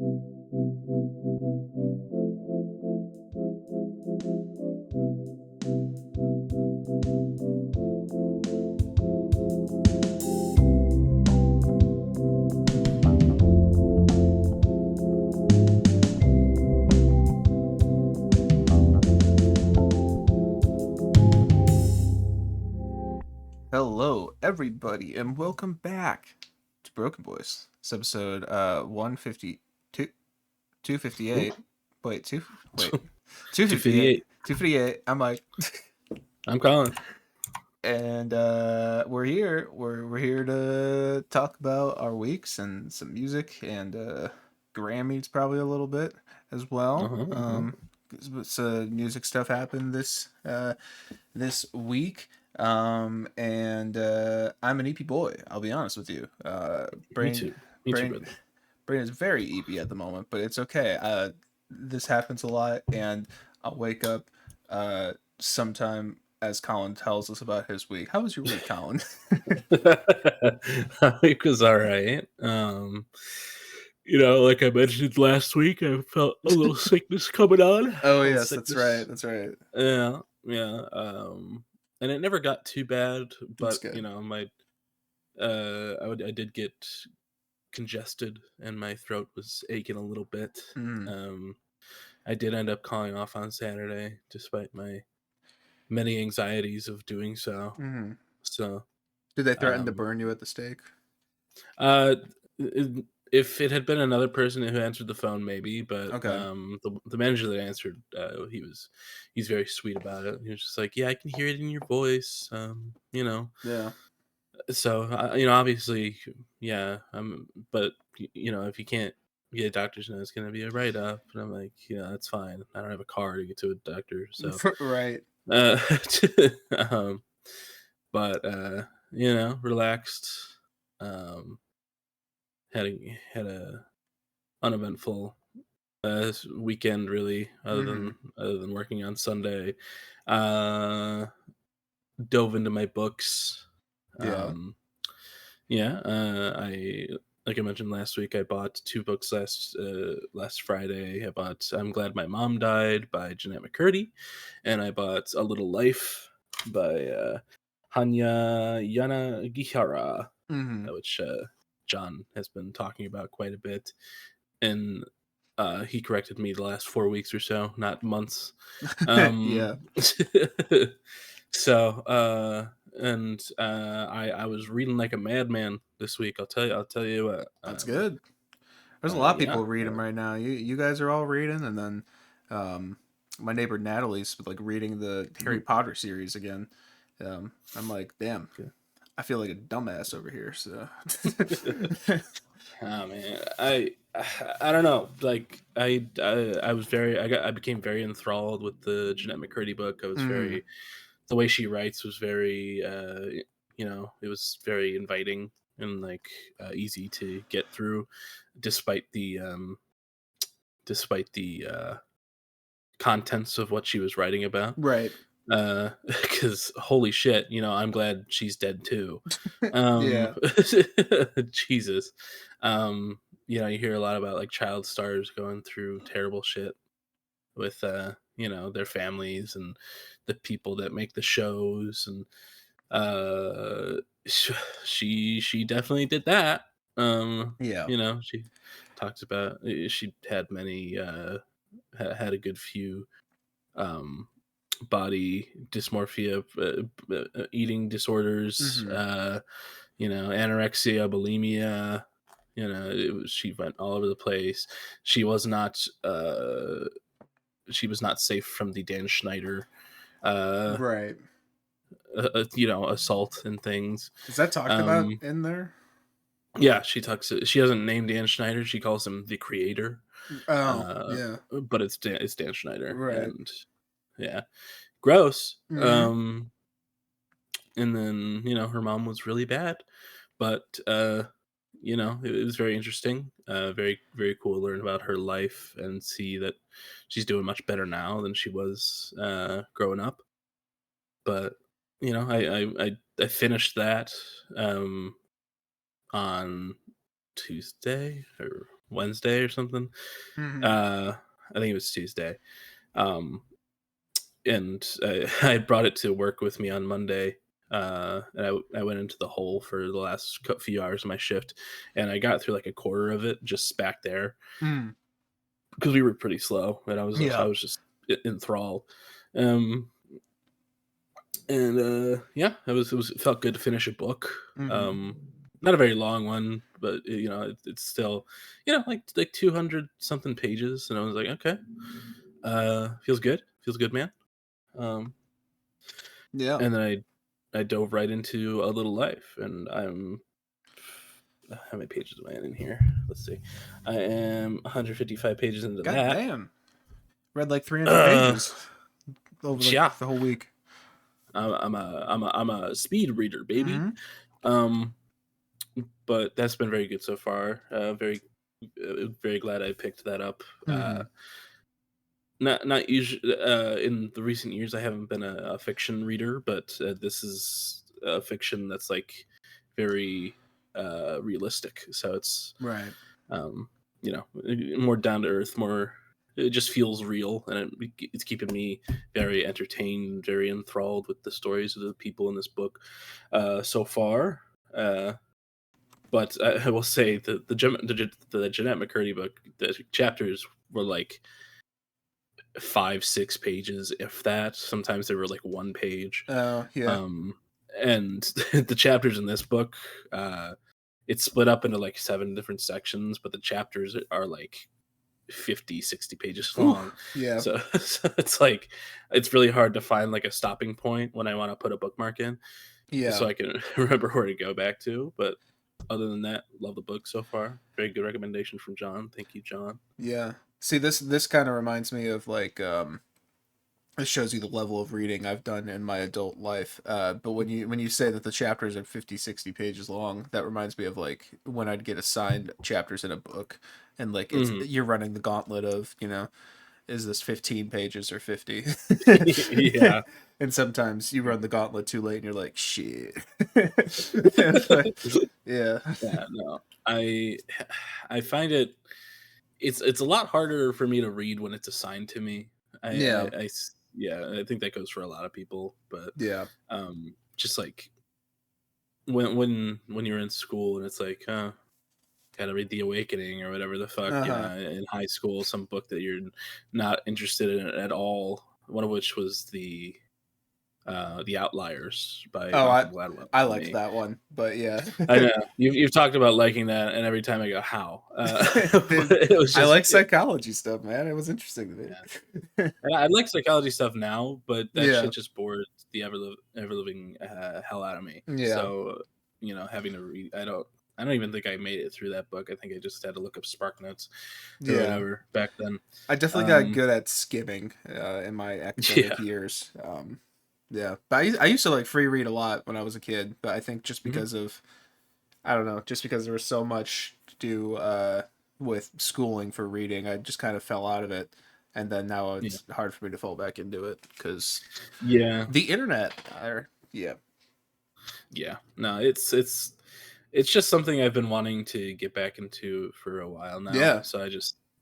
Hello, everybody, and welcome back to Broken Boys. It's episode 152, 258. Wait, 258. 258. 258. I'm Mike. I'm Colin. And we're here. We're here to talk about our weeks and some music and Grammys probably a little bit as well. Some music stuff happened this week. And I'm an EP boy. I'll be honest with you. Me too, Brain, brother. Brain is very EP at the moment, but it's okay. This happens a lot, and I'll wake up sometime as Colin tells us about his week. How was your week, Colin? It was all right. Like I mentioned last week, I felt a little sickness coming on. Oh yes, that's right. That's right. Yeah. And it never got too bad, but good. I did get congested, and my throat was aching a little bit. I did end up calling off on Saturday, despite my many anxieties of doing so. So, did they threaten to burn you at the stake? If it had been another person who answered the phone, maybe. But okay. The manager that answered, he's very sweet about it. He was just like, "Yeah, I can hear it in your voice." Yeah. So obviously, yeah. But if you can't get a doctor's note, it's gonna be a write up. And I'm like, that's fine. I don't have a car to get to a doctor, so right. But relaxed. Had a uneventful weekend, really, other than working on Sunday. Dove into my books. Yeah. I like I mentioned last week, I bought 2 books last Friday. I bought I'm Glad My Mom Died by Jeanette McCurdy, and I bought A Little Life by Hanya Yanagihara, which John has been talking about quite a bit. And he corrected me the last 4 weeks or so, not months. Yeah. So I was reading like a madman this week. I'll tell you what. That's good. There's a lot of people Yeah. reading right now. You guys are all reading, and then my neighbor Natalie's like reading the Harry Potter series again. I'm like, damn, I feel like a dumbass over here. So, oh man, I don't know. Like I became very enthralled with the Jeanette McCurdy book. I was very, the way she writes was very, it was very inviting and like easy to get through, despite the contents of what she was writing about. right. Because holy shit, I'm glad she's dead too. Yeah. Jesus. You hear a lot about like child stars going through terrible shit with their families and the people that make the shows, and she definitely did that. Yeah. She talks about she had many had a good few body dysmorphia, eating disorders, anorexia, bulimia. She went all over the place. She was not safe from the Dan Schneider right. assault and things. Is that talked about in there? Yeah, she doesn't name Dan Schneider. She calls him the creator. Oh, yeah. But it's Dan Schneider. Right. And yeah, gross. And then her mom was really bad, but it was very interesting, very, very cool to learn about her life and see that she's doing much better now than she was growing up. But I finished that on Tuesday or Wednesday or something. Mm-hmm. I think it was Tuesday. Um, and I brought it to work with me on Monday. And I went into the hole for the last few hours of my shift, and I got through like a quarter of it just back there Mm. because we were pretty slow, and I Yeah. was just enthralled. Um, and yeah, it felt good to finish a book. Mm-hmm. Um, Not a very long one, but it's still like 200 something pages, and I was like, okay, feels good, man. Um, Yeah. and then I dove right into A Little Life, and I'm how many pages am I in here? Let's see. I am 155 pages into God that. damn. Read like 300 Uh, pages over like yeah, the whole week. I'm a speed reader, baby. Mm-hmm. Um, but that's been very good so far. Very glad I picked that up. Mm-hmm. Not usually in the recent years. I haven't been a fiction reader, but this is a fiction that's like very realistic. So it's Right. um, more down to earth, more. It just feels real, and it's keeping me very entertained, very enthralled with the stories of the people in this book so far. But I will say the Jeanette McCurdy book, the chapters were like 5-6 pages, if that. Sometimes they were like 1 page. Oh, yeah. Um, and the chapters in this book, it's split up into like 7 different sections, but the chapters are like 50-60 pages Ooh. long. Yeah. So it's like it's really hard to find like a stopping point when I want to put a bookmark in, Yeah. so I can remember where to go back to. But other than that, love the book so far. Very good recommendation from John. Thank you, John. Yeah. See, this kind of reminds me of like it shows you the level of reading I've done in my adult life. But when you say that the chapters are 50, 60 pages long, that reminds me of like when I'd get assigned chapters in a book, and like it's Hmm. you're running the gauntlet of, is this 15 pages or 50? Yeah. And sometimes you run the gauntlet too late and you're like, shit. It's like, yeah. Yeah, no. I find it's a lot harder for me to read when it's assigned to me. Yeah. Yeah, I think that goes for a lot of people, but Yeah. just like when you're in school and it's like, gotta read The Awakening or whatever the fuck, Uh-huh. in high school, some book that you're not interested in at all. One of which was The Outliers by Oh, Malcolm Gladwell I for liked me. that one, but yeah. I know you've talked about liking that, and every time I go, how? But it was I just like psychology stuff, man. It was interesting to yeah. me. And I like psychology stuff now, but that Yeah. shit just bored the ever living hell out of me. Yeah. So having to read, I don't even think I made it through that book. I think I just had to look up Spark Notes or Yeah. whatever back then. I definitely got Um, good at skimming in my yeah. academic years. Yeah, but I used to like free read a lot when I was a kid. But I think just Mhm. because of I don't know, just because there was so much to do with schooling for reading, I just kind of fell out of it. And then now Yeah. it's hard for me to fall back into it because Yeah. the internet. Yeah, Yeah. No, it's just something I've been wanting to get back into for a while now. yeah, So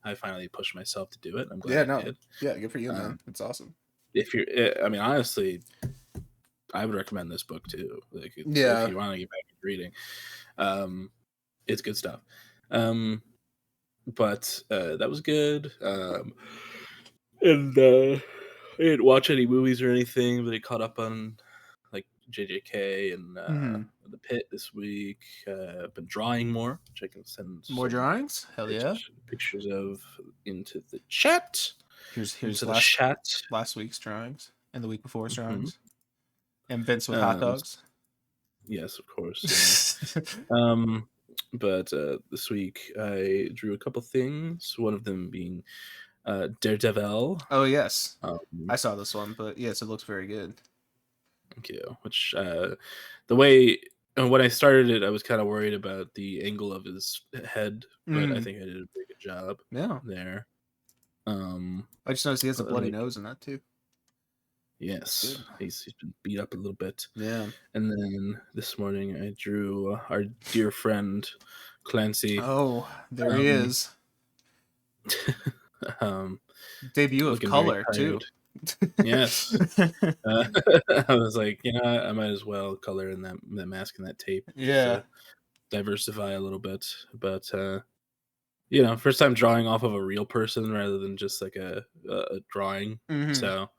I finally pushed myself to do it. I'm glad yeah. I No, did. yeah. Good for you, man. Um, It's awesome. if you're, I mean, honestly, I would recommend this book too. Like, if Yeah. you want to get back into reading, um, it's good stuff. Um, but that was good. And I didn't watch any movies or anything, but I caught up on like JJK and Hmm. The Pit this week. I've been drawing more, which I can send More some drawings? Hell yeah. pictures of into the chat. Here's Into the chat. last week's drawings and the week before's Hmm. drawings and Vince with hot Um, dogs. yes, of course. Yeah. Um, but this week I drew a couple things. One of them being Daredevil. Oh yes, Um, I saw this one, but yes, it looks very good. Thank you. Which the way when I started it, I was kind of worried about the angle of his head, but I Mm, think I did a pretty good job yeah, there. Um, I just noticed he has a bloody like nose in that too. It's yes, good. he's been beat up a little bit. Yeah. And then this morning I drew our dear friend Clancy. Oh, there he Um, is. um, Debut of looking very color too. tired. Yes. Uh, I was like, I might as well color in that mask and that tape just Yeah. to diversify a little bit. But first time drawing off of a real person rather than just like a drawing. Hmm. So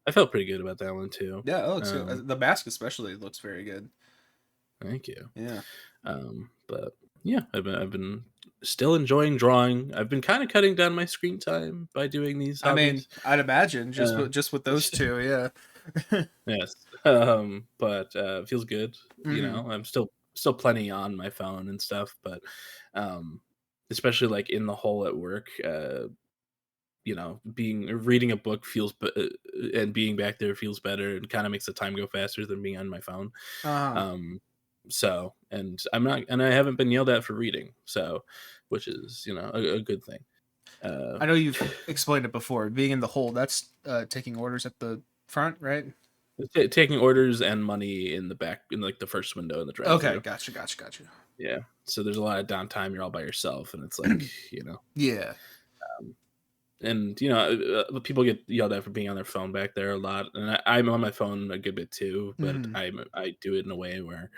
I felt pretty good about that one too. Yeah, it looks good. Um, The mask especially looks very good. Thank you. Yeah. But yeah, I've been still enjoying drawing. I've been kind of cutting down my screen time by doing these I mean, hobbies. I'd imagine Uh, just with those two, yeah. yes, but it feels good. Hmm. I'm still plenty on my phone and stuff, but um, especially like in the hole at work. Being reading a book and being back there feels better and kind of makes the time go faster than being on my phone. Uh-huh. Um, and I haven't been yelled at for reading, so which is a good thing. Uh, I know you've explained it before. Being in the hole, that's taking orders at the front, right? taking orders and money in the back in like the first window in the Okay, drive-through. gotcha. Yeah, so there's a lot of downtime. You're all by yourself, and it's like Yeah. and people get yelled at for being on their phone back there a lot, and I'm on my phone a good bit too, but Hmm. I do it in a way where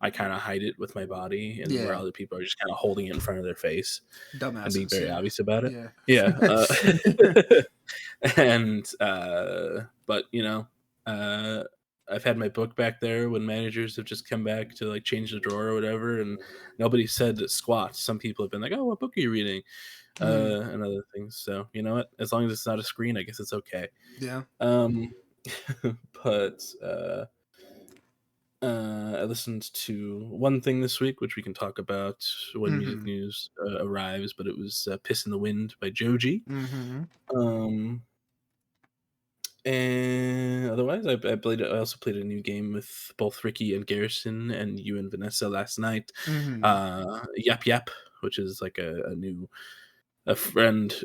I kind of hide it with my body, and where Yeah. other people are just kind of holding it in front of their face and being Dumbasses, very yeah. obvious about it. Yeah, Yeah. and but uh, I've had my book back there when managers have just come back to like change the drawer or whatever, and nobody said squat. Some people have been like, "Oh, what book are you reading?" Mhm. And other things. So you know what? As long as it's not a screen, I guess it's okay. Yeah. Um, but I listened to one thing this week, which we can talk about when music Mhm. news arrives. But it was "Piss in the Wind" by Joji. Mhm. Um, and otherwise, I played. I also played a new game with both Ricky and Garrison and you and Vanessa last night. Mhm. Yap Yap, which is like a new a friend,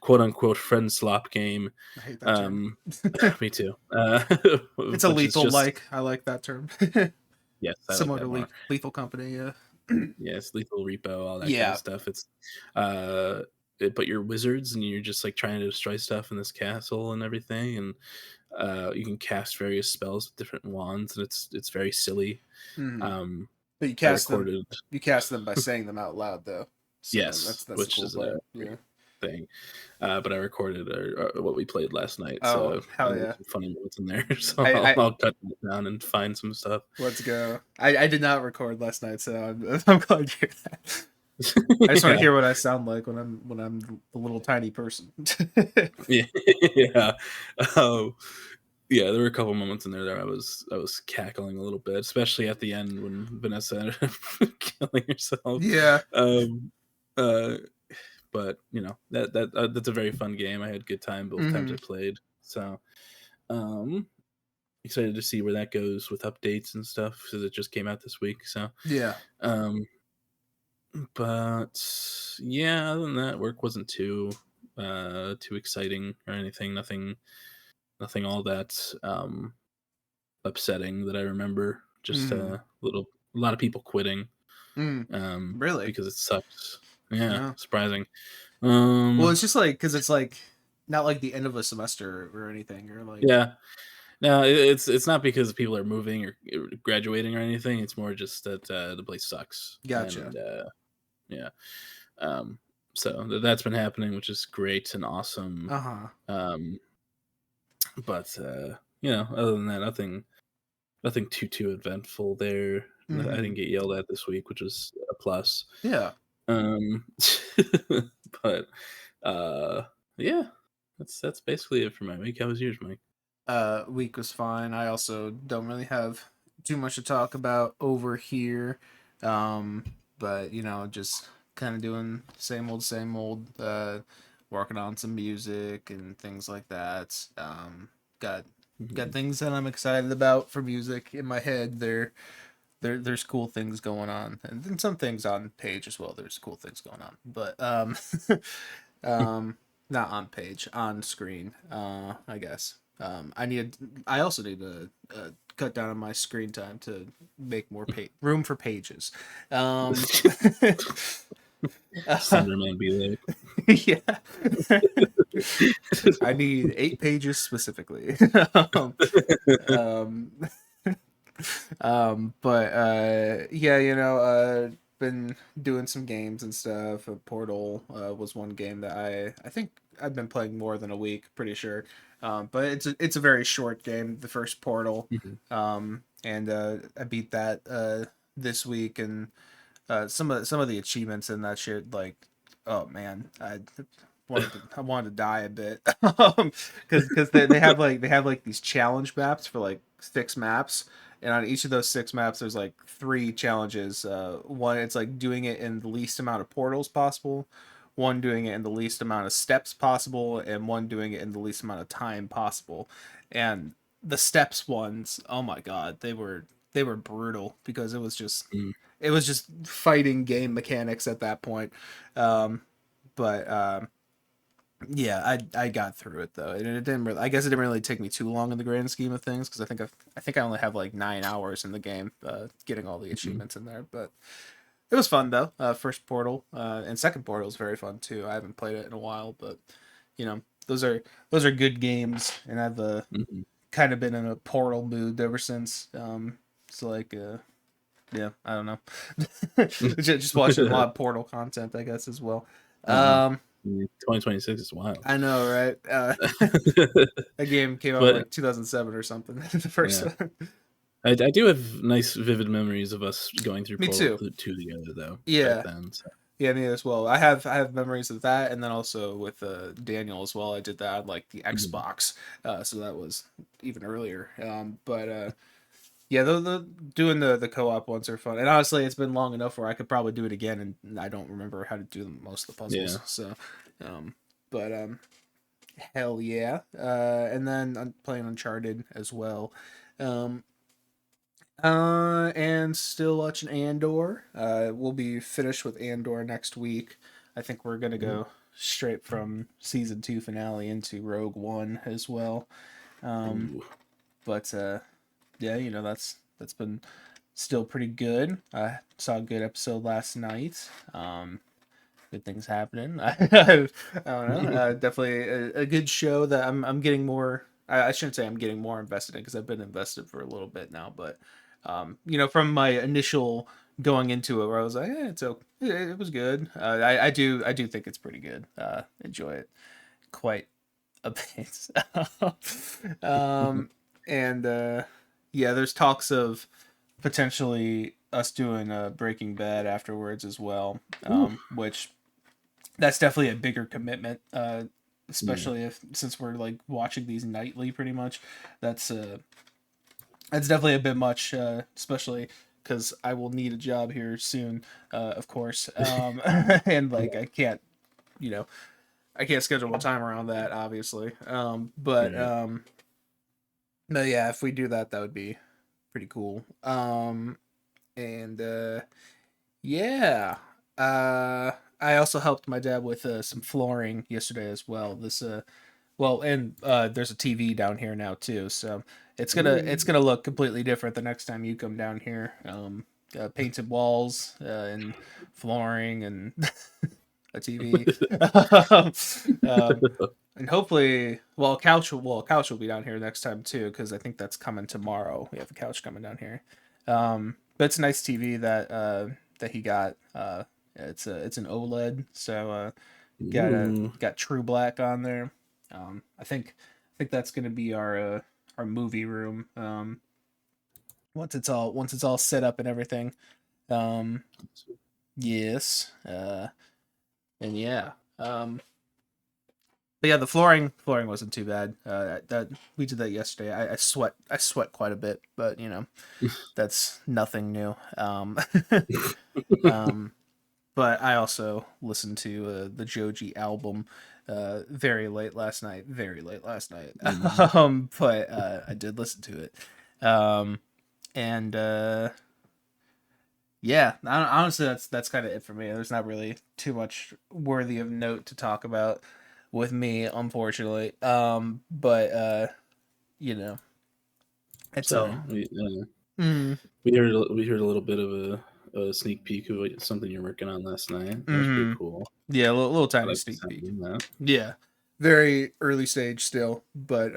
quote unquote friend slop game. I hate that term. Um, me too. It's a Which is lethal just like. I like that term. yes, I like Similar to that more. Lethal Company, yeah. Yes, lethal repo, all that kind of Yeah. stuff. Uh, but you're wizards and you're just like trying to destroy stuff in this castle and everything, and you can cast various spells with different wands, and it's very silly. Mhm. Um, But I recorded you cast them by saying them out loud though. So yes, that's the which cool is a part. great Yeah. thing. But I recorded what we played last night, Oh, so hell there's yeah. some funny moments in there. So I I'll cut that down and find some stuff. let's go. I did not record last night, so I'm glad to hear that. I just want to Yeah, hear what I sound like when I'm the little tiny person. yeah, yeah. Um, yeah, there were a couple moments in there that I was cackling a little bit, especially at the end when Vanessa ended up killing herself. Yeah. Um, uh, but that's a very fun game. I had a good time both times I Hmm. played. So um, excited to see where that goes with updates and stuff because it just came out this week. So Yeah. um, but yeah, other than that, work wasn't too exciting or anything. Nothing all that upsetting that I remember. Just Hmm. a lot of people quitting Mm. Really? because it sucks. Yeah, Yeah. surprising. Well, Um, it's just like because it's like not like the end of a semester or anything, or like yeah, no, it's not because people are moving or graduating or anything. It's more just that the place sucks, gotcha. and yeah. Um, so that's been happening, which is great and awesome. Uh huh. Um, but other than that, nothing too eventful there. I Hmm. didn't get yelled at this week, which was a plus. Yeah. Um, but uh, yeah, that's basically it for my week. How was yours, Mike? Week was fine. I also don't really have too much to talk about over here. Um, but just kind of doing same old, working on some music and things like that. Got Mhm. things that I'm excited about for music in my head. There's cool things going on, and then some things on page as well. There's cool things going on, but um, not on page, on screen. I guess. I also need to cut down on my screen time to make more room for pages. Um, Slenderman be like. Yeah. I need 8 pages specifically. um, um, but yeah, been doing some games and stuff. Portal was one game that I think I've been playing more than a week, pretty sure. But it's a very short game, the first Portal. Mhm. And I beat that this week, and some of the achievements in that shit, like, oh man, I wanted to die a bit, because they have like these challenge maps for like 6 maps, and on each of those 6 maps there's like 3 challenges. One, it's like doing it in the least amount of portals possible, one doing it in the least amount of steps possible, and one doing it in the least amount of time possible. And the steps ones, oh my god, they were brutal, because Mm. it was just fighting game mechanics at that point. Um, but yeah, I got through it though, and it didn't really. I guess it didn't really take me too long in the grand scheme of things, because I think I only have like 9 hours in the game, getting all the Mhm. achievements in there. But it was fun though. First Portal, and second Portal is very fun too. I haven't played it in a while, but you know those are good games, and I've Mhm. kind of been in a Portal mood ever since. So like yeah, I don't know. Just watching a lot of Portal content, I guess, as well. Uh-huh. Um, 2026 is wild. I know, right? That game came out in But like 2007 or something. The first yeah, one. I do have nice, vivid memories of us going through Me Portal too. 2 together, though, back Yeah, then. So. yeah, me as well. I have memories of that, and then also with Daniel as well. I did that on like the Mhm. Xbox, so that was even earlier. But yeah, the doing the co-op ones are fun, and honestly, it's been long enough where I could probably do it again, and I don't remember how to do most of the Yeah. puzzles. So, um, but hell yeah. And then I'm playing Uncharted as well. Um, and still watching Andor. We'll be finished with Andor next week. I think we're gonna Ooh. go straight from season 2 finale into Rogue One as well. Um, Ooh. but yeah, that's been still pretty good. I saw a good episode last night. Good things happening. I don't know. Definitely a good show that I'm getting more. I shouldn't say I'm getting more invested in, because I've been invested for a little bit now. But from my initial going into it, where I was like, it's okay. It was good. I do think it's pretty good. Enjoy it quite a bit. um, and yeah, there's talks of potentially us doing Breaking Bad afterwards as well, Ooh. which that's definitely a bigger commitment, Yeah. especially if since we're like watching these nightly pretty much. That's definitely a bit much, especially because I will need a job here soon, of course, and like you know I can't schedule my time around that, obviously. Right. But yeah, if we do that, that would be pretty cool. And yeah, I also helped my dad with some flooring yesterday as well. And there's a TV down here now too, so it's Ooh. gonna look completely different the next time you come down here. Painted walls, and flooring, and a TV. And hopefully, a couch will be down here next time too, because I think that's coming tomorrow. We have a couch coming down here. But it's a nice TV that he got. It's an OLED, so Ooh. got True Black on there. I think that's gonna be our movie room. Once it's all set up and everything. Um, yes. And yeah. But yeah, the flooring wasn't too bad. That we did that yesterday. I sweat quite a bit, but that's nothing new. Um, but I also listened to the Joji album very late last night. Very late last night. Mhm. But I did listen to it. Um, and yeah, honestly, that's kind of it for me. There's not really too much worthy of note to talk about with me, unfortunately. But you know, it's So a we mm, we heard a little bit of a sneak peek of something you're working on last night. That was pretty Mm-hmm. cool. Yeah, little I tiny like the sneak sound peek. of that. Yeah, very early stage still, but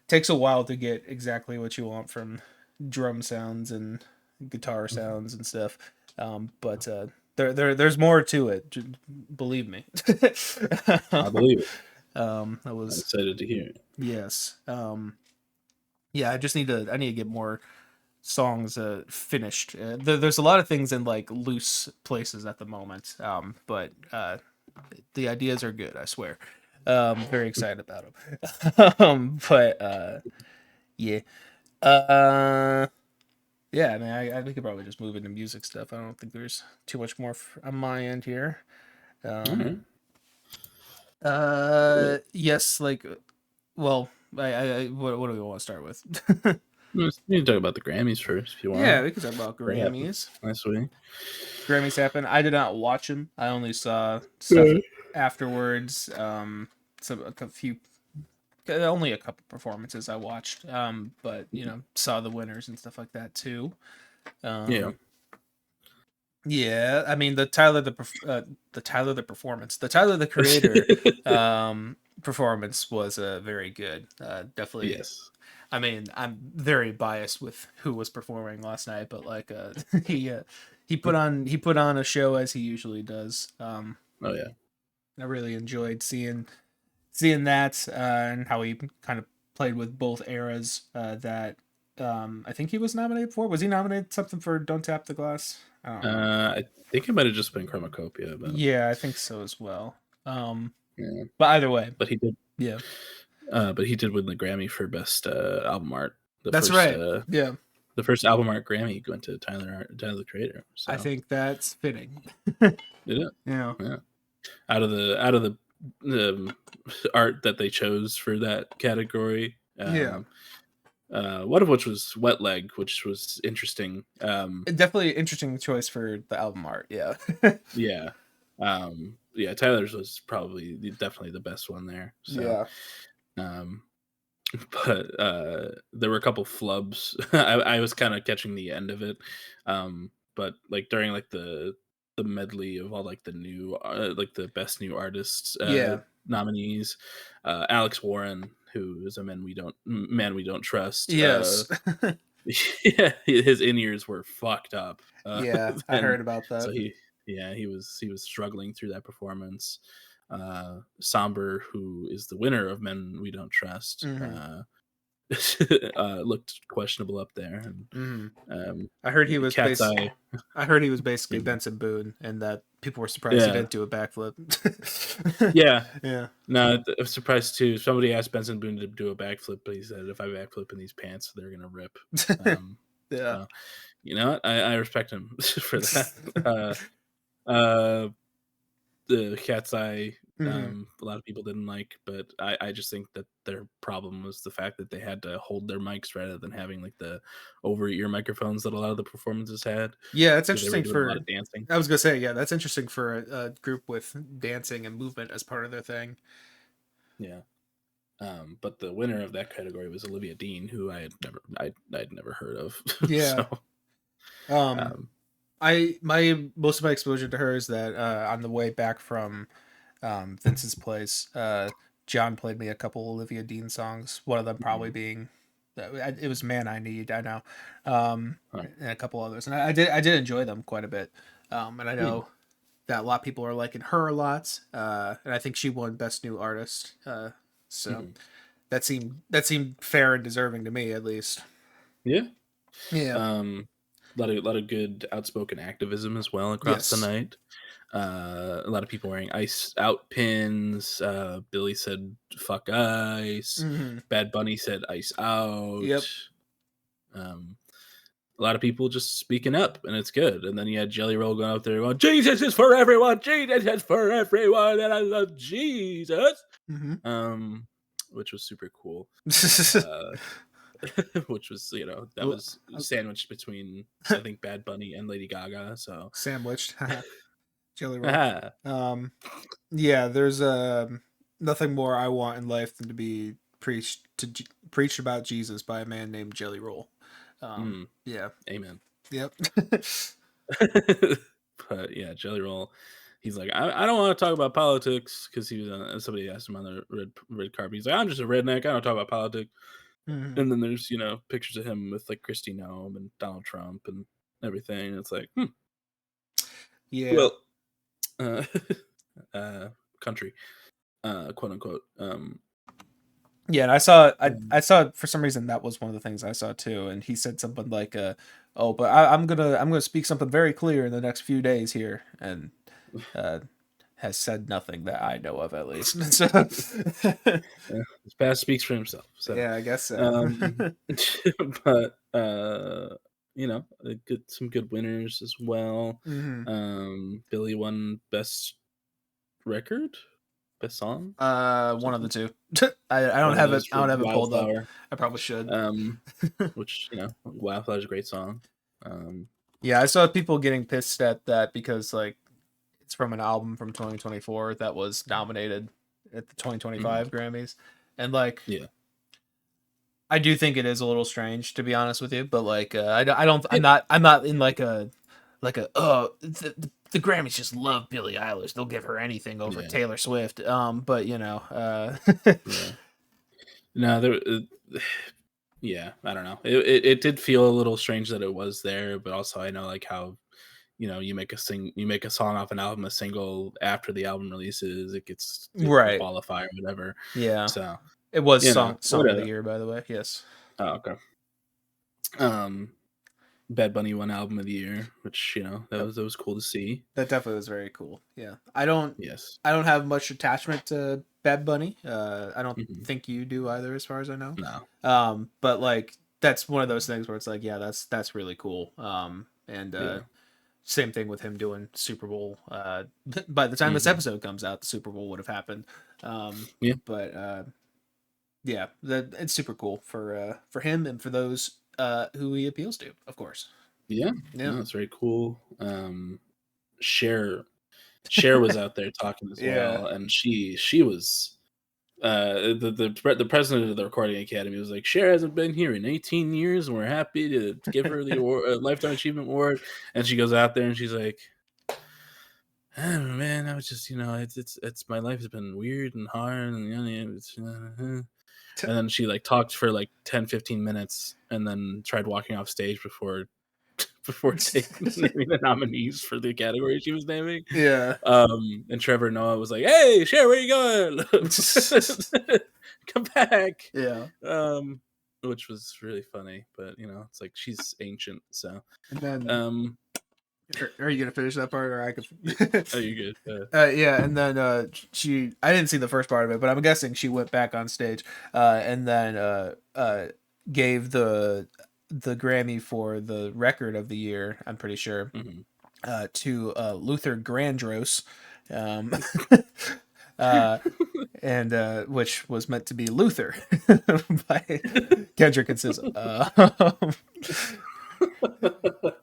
takes a while to get exactly what you want from drum sounds and guitar sounds and stuff. But there's more to it. Believe me. I believe it. That I'm was excited to hear it. yes. Yeah, I need to get more songs finished. There's a lot of things in like loose places at the moment. But the ideas are good, I swear. Very excited about them. But yeah. Uh yeah, I mean, we could probably just move into music stuff. I don't think there's too much more on my end here. All Um right. yes, like well, what do we want to start with? We can talk about the Grammys first if you Yeah, want. we could talk about That happened Grammys. last week. Grammys happened. I did not watch them. I only saw stuff Yeah. afterwards. A few, only a couple performances I watched. But saw the winners and stuff like that too. Yeah. Um, yeah, I mean the Tyler the performance, the Tyler the Creator, performance was very good. Definitely. Yes. I mean, I'm very biased with who was performing last night, but like he put on a show as he usually does. Oh yeah. I really enjoyed seeing that and how he kind of played with both eras that I think he was nominated for. Was he nominated something for Don't Tap the Glass? I don't remember. I think it might have just been Chromacopia, but Yeah, I think so as well. yeah. But either way, But he did. yeah, But he did win the Grammy for best album art. The that's first. right. Yeah, The first album art Grammy went to Tyler the Creator. I So think that's fitting. did it? Yeah, Yeah. Out of the art that they chose for that category. yeah. One of which was Wet Leg, which was interesting. Definitely interesting choice for the album art. Yeah. Yeah. Yeah, Tyler's was definitely the best one there. So, Yeah. um, but there were a couple flubs. I was kind of catching the end of it, but like during like the medley of all like the new like the best new artists Yeah. nominees, Alex Warren, who is a man we don't trust. Yes. Yeah, his in ears were fucked up, Yeah, I and heard about so that. he was struggling through that performance. Somber, who is the winner of Men We Don't Trust, Hmm. looked questionable up there, and Hmm. um, I heard he was Cat's base. Eye. I heard he was basically Yeah, Benson Boone, and that people were surprised he yeah, didn't do a backflip. yeah. Yeah. No, I was surprised too. Somebody asked Benson Boone to do a backflip, but he said if I backflip in these pants, they're gonna rip. Um, Yeah. so you know what? I respect him for that. Uh, the Cat's Eye, Hmm. a lot of people didn't like, but I just think that their problem was the fact that they had to hold their mics rather than having like the over ear microphones that a lot of the performances had Yeah, that's because they were interesting doing a lot for. of dancing. I was gonna say, yeah, that's interesting for a group with dancing and movement as part of their thing. Yeah. But the winner of that category was Olivia Dean, who I'd never heard of. Yeah. So Um, um, I my most of my exposure to her is that on the way back from Vince's place, John played me a couple Olivia Dean songs. One of them probably mm, being it was "Man I Need." I know, huh, and a couple others, and I did enjoy them quite a bit. And I yeah, know that a lot of people are liking her a lot, and I think she won Best New Artist. So mhm, that seemed fair and deserving to me, at least. yeah. Yeah. A lot of good outspoken activism as well across the Yes. night. A lot of people wearing ice out pins. Billy said "fuck ice." Hmm. Bad Bunny said "ice out." Yep. Um, a lot of people just speaking up, and it's good. And then you had Jelly Roll going out there going, "Jesus is for everyone. Jesus is for everyone, and I love Jesus." Hmm. Um, which was super cool. Uh, which was that Well, was sandwiched between I think Bad Bunny and Lady Gaga. So sandwiched. Jelly roll. yeah, Um, yeah, there's nothing more I want in life than to be preached about Jesus by a man named Jelly Roll. mm, Yeah. amen. Yep. But yeah, Jelly Roll. He's like, I don't want to talk about politics because he was somebody asked him on the red carpet. He's like, I'm just a redneck. I don't talk about politics. Mhm. And then there's pictures of him with like Kristi Noem and Donald Trump and everything. And it's like, Yeah. well, uh, uh, country, quote unquote. Yeah, and I saw for some reason that was one of the things I saw too, and he said something like, "Oh, but I'm gonna speak something very clear in the next few days here," and uh, has said nothing that I know of at least. So, His past speaks for himself. So, yeah, I guess so. um, but some good winners as well. hmm Billy won best record, best song, One of the something. two. I don't One of have it. those I for don't have it pulled up. Wildflower. I probably should. Which Wildflower's a great song. Yeah, I saw people getting pissed at that because like it's from an album from 2024 that was nominated at the Mhm. 2025 Grammys, and like Yeah, I do think it is a little strange to be honest with you, but like I don't yeah, I'm not in like a the Grammys just love Billie Eilish. They'll give her anything over yeah, Taylor Swift. But yeah. No, yeah, I don't know. It did feel a little strange that it was there, but also I know like how you make a song off an album, a single after the album releases, it can right. qualify or whatever. Yeah. So It was you know song of the whatever. year by the way. Yes. Oh, okay. Um, Bad Bunny won album of the year, which Yep. that was cool to see. That definitely was very cool. Yeah. Yes. I don't have much attachment to Bad Bunny. I don't Hmm. think you do either, as far as I know. No. But like that's one of those things where it's like, yeah, that's really cool. And Yeah. same thing with him doing Super Bowl. By the time this Hmm. episode comes out, the Super Bowl would have happened. Yeah. But yeah, it's super cool for him and for those who he appeals to, of course. Yeah. Yeah. No, it's very cool. Cher Cher was out there talking as Yeah. well, and she was the president of the Recording Academy was like, Cher hasn't been here in 18 years, and we're happy to give her the award, Lifetime Achievement Award. And she goes out there and she's like, I don't know, man. I was just, it's my life has been weird and hard, and and then she like talked for like 10-15 minutes, and then tried walking off stage before naming the nominees for the category she was naming. Yeah. And Trevor Noah was like, "Hey, Cher, where you going? Come back." Yeah. Um, which was really funny, but it's like she's ancient, so And then um, are you gonna finish that part, or I y- could? oh, you're good. Yeah, and then I didn't see the first part of it, but I'm guessing she went back on stage, and then gave the Grammy for the record of the year. I'm pretty sure Mhm. to Luther Grandros, um, uh, and which was meant to be Luther by Kendrick and SZA.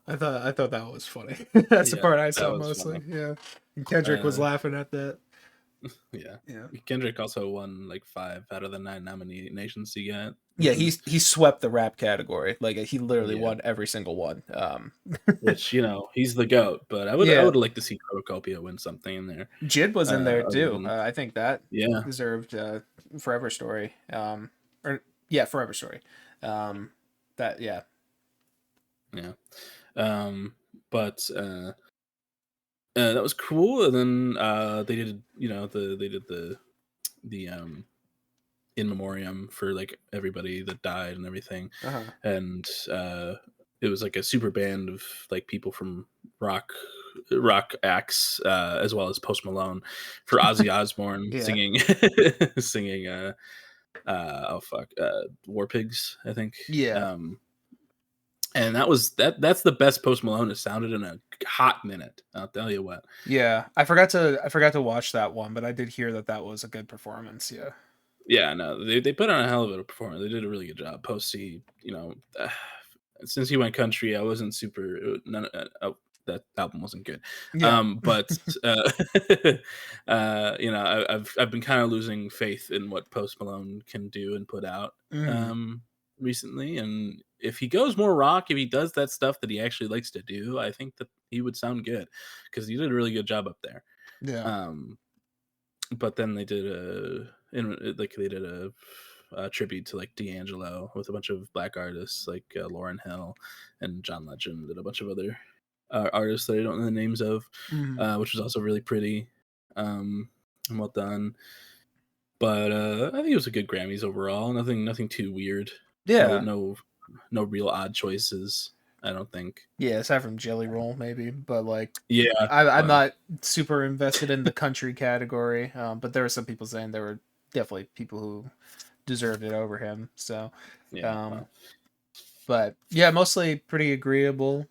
I thought that was funny. That's the Yeah, part I that saw was mostly. funny. Yeah, and Kendrick was Uh, laughing at that. yeah, Yeah, Kendrick also won like 5 out of the 9 nominations he got, yeah. which is He swept the rap category. Like he literally yeah. won every single one. Which he's the goat, but I Yeah, would like to see Cornucopia win something in there. Jid was in there Other too. than I think that yeah, deserved Forever Story. Or yeah, Forever Story. Um, that yeah. yeah. Um, but that was cool. And then they did the in memoriam for like everybody that died and everything, Uh-huh. and it was like a super band of like people from rock acts, as well as Post Malone for Ozzy Osbourne Yeah. singing singing oh fuck, War Pigs, I think. Yeah. Um, and that's the best Post Malone has sounded in a hot minute. I'll tell you what. Yeah. I forgot to watch that one, but I did hear that that was a good performance. Yeah. Yeah, no, they put on a hell of a performance. They did a really good job. Posty, since he went country, I wasn't super. That album wasn't good. Yeah. But I've been kind of losing faith in what Post Malone can do and put out Mhm. recently, and if he goes more rock, if he does that stuff that he actually likes to do, I think that he would sound good because he did a really good job up there. Yeah. Um, but then they did a tribute to like D'Angelo with a bunch of black artists like Lauryn Hill and John Legend and a bunch of other artists that I don't know the names of, Mhm. which was also really pretty and well done. But I think it was a good Grammys overall. Nothing too weird. No Yeah. no no real odd choices. I don't think. Yeah, aside from Jelly Roll, maybe, but like, Yeah, I'm but not super invested in the country category. But there were some people saying there were definitely people who deserved it over him. So, yeah, um, well, but yeah, mostly pretty agreeable.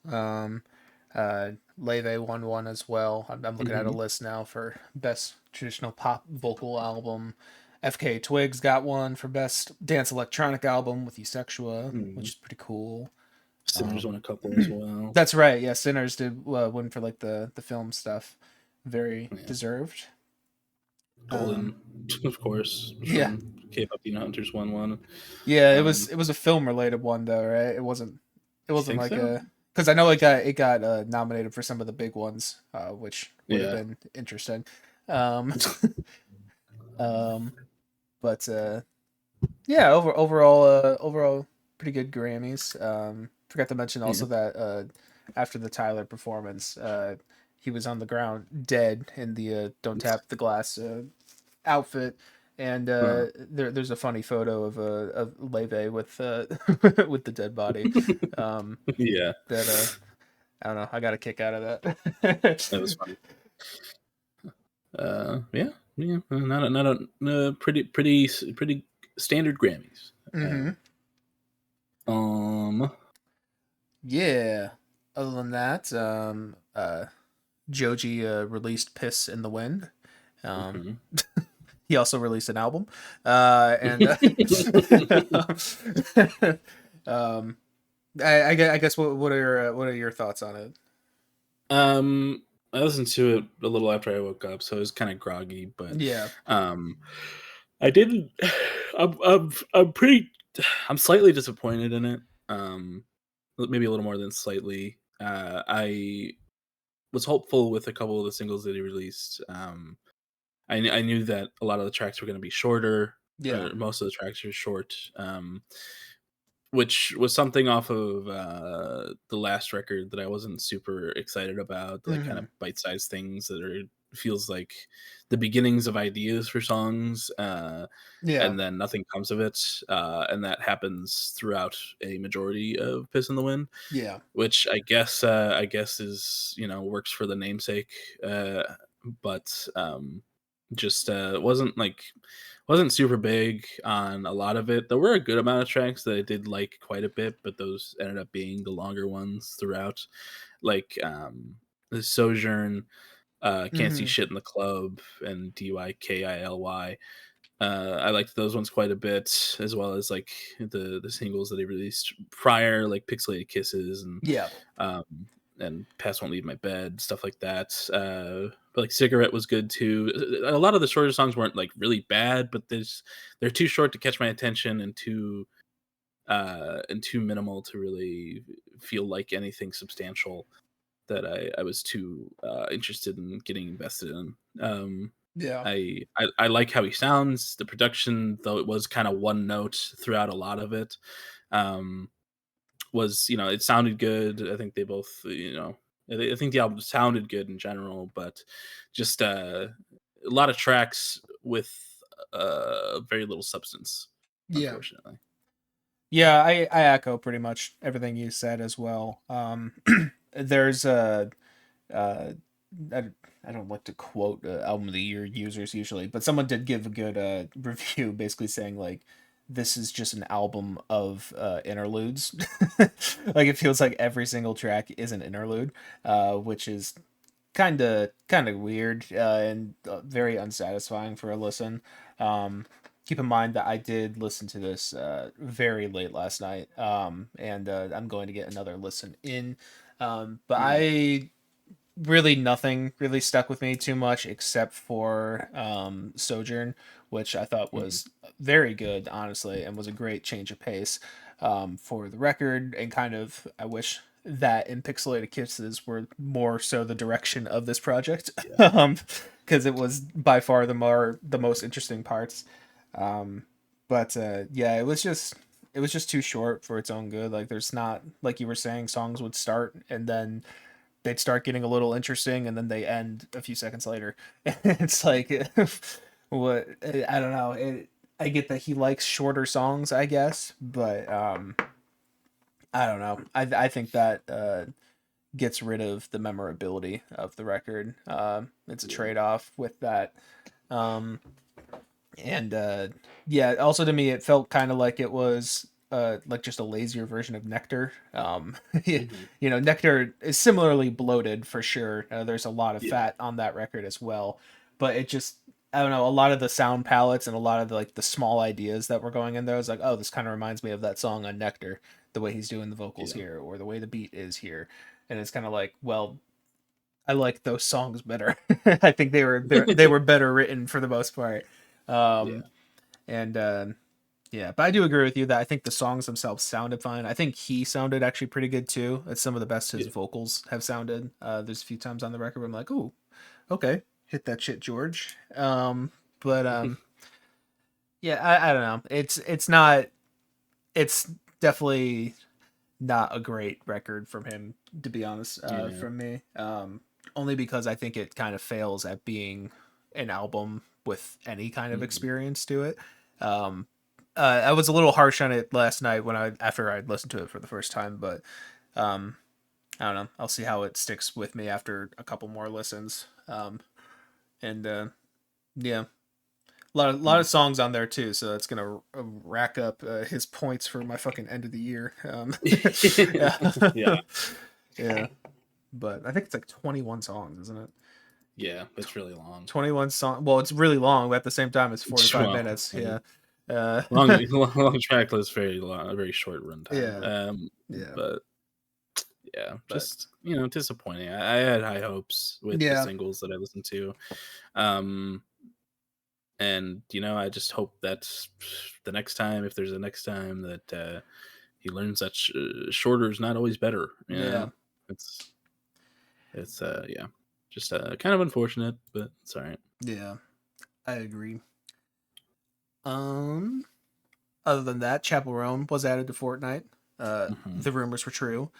Leve won one as well. I'm looking at a mhm, list now for best traditional pop vocal album. FK Twigs got one for best dance electronic album with Eusexua, which mhm. is pretty cool. Sinners won Um, a couple as well. that's right. Yeah, Sinners did win for like the film stuff. Very Yeah. deserved. Um, Golden, of course, yeah, from K-pop Demon Hunters won one. yeah. Um, It was a film related one though, right? It you wasn't think like so? a because I know it got nominated for some of the big ones, which would have Yeah. been interesting. Um, um, but yeah, overall pretty good Grammys. Forgot to mention Yeah. also that after the Tyler performance, he was on the ground dead in the "Don't Tap the Glass" outfit, and Uh-huh. there's a funny photo of Leve with with the dead body. Um, Yeah, that I don't know. I got a kick out of that. that was funny. Yeah, yeah. Not a pretty standard Grammys. hmm Um, Yeah. Other than that, Joji released "Piss in the Wind." Um, mhm. he also released an album, and um, I guess what are your thoughts on it? um, I listened to it a little after I woke up, so I was kind of groggy, but Yeah. um, I didn't. I'm pretty. I'm slightly disappointed in it. Maybe a little more than slightly. I was hopeful with a couple of the singles that he released. I knew that a lot of the tracks were going to be shorter. Yeah. Most of the tracks are short, which was something off of the last record that I wasn't super excited about. Like kind of hmm bite-sized things that are feels like the beginnings of ideas for songs, Yeah. and then nothing comes of it. And that happens throughout a majority of Piss in the Wind, Yeah. which I guess is works for the namesake, uh, but just wasn't super big on a lot of it. There were a good amount of tracks that I did like quite a bit, but those ended up being the longer ones throughout. Like the Sojourn, Can't See hmm Shit in the Club, and Dykilly. I liked those ones quite a bit, as well as like the singles that he released prior, like Pixelated Kisses Yeah. um, and Past Won't Leave My Bed, stuff like that. But like Cigarette was good too. A lot of the shorter songs weren't like really bad, but they're too short to catch my attention and too minimal to really feel like anything substantial that I was too interested in getting invested in. Yeah. I like how he sounds. The production, though it was kind of one note throughout a lot of it, um, was it sounded good. I think they both I think the album sounded good in general, but just a lot of tracks with very little substance, Yeah. unfortunately. Yeah, I echo pretty much everything you said as well. There's a uh, I, I don't like to quote album of the year users usually, but someone did give a good review, basically saying like this is just an album of interludes. Like it feels like every single track is an interlude, which is kind of weird and very unsatisfying for a listen. Keep in mind that I did listen to this very late last night, and I'm going to get another listen in. But Mhm. really nothing really stuck with me too much except for Sojourn, which I thought Mhm. was very good, honestly, and was a great change of pace for the record. And kind of, I wish that in Pixelated Kisses were more so the direction of this project, Yeah. because it was by far the most interesting parts. Um, but yeah, it was just too short for its own good. Like there's not, like you were saying, songs would start and then they'd start getting a little interesting and then they end a few seconds later. It's like what, I don't know. I get that he likes shorter songs, I guess, but I don't know. I think that gets rid of the memorability of the record. It's a Yeah. trade off with that. Um, and yeah, also to me it felt kind of like it was like just a lazier version of Nectar. Mhm. You know, Nectar is similarly bloated for sure. There's a lot of Yeah. fat on that record as well, but it just, I don't know, a lot of the sound palettes and a lot of like the small ideas that were going in there. I was like, oh, this kind of reminds me of that song on Nectar, the way he's doing the vocals Yeah. here or the way the beat is here, and it's kind of like, well, I like those songs better. I think they were better written for the most part. Yeah. Um, and yeah, but I do agree with you that I think the songs themselves sounded fine. I think he sounded actually pretty good too. It's some of the best his Yeah. vocals have sounded. There's a few times on the record where I'm like, "Ooh, okay, hit that shit, George." But yeah, I don't know. It's not. It's definitely not a great record from him, to be honest. Yeah. From me, only because I think it kind of fails at being an album with any kind of Mhm. experience to it. Um, I was a little harsh on it last night after I'd listened to it for the first time, but um, I don't know. I'll see how it sticks with me after a couple more listens. And yeah, lot Mm. of songs on there too, so that's gonna rack up his points for my fucking end of the year. Yeah. Yeah, yeah. But I think it's like 21 songs, isn't it? Yeah. It's really long. 21 song. Well, it's really long, but at the same time, it's 45 Well, minutes. I mean, Yeah. Uh, long track list, very long, very short runtime. yeah. Yeah. But yeah, But just disappointing. I had high hopes with the yeah. singles that I listened to. Um, and I just hope that the next time, if there's a next time, that he learns that shorter is not always better. Yeah. It's yeah, just kind of unfortunate, but it's all right. Yeah. I agree. Um. Other than that, Chapel Roan was added to Fortnite. Hmm. The rumors were true.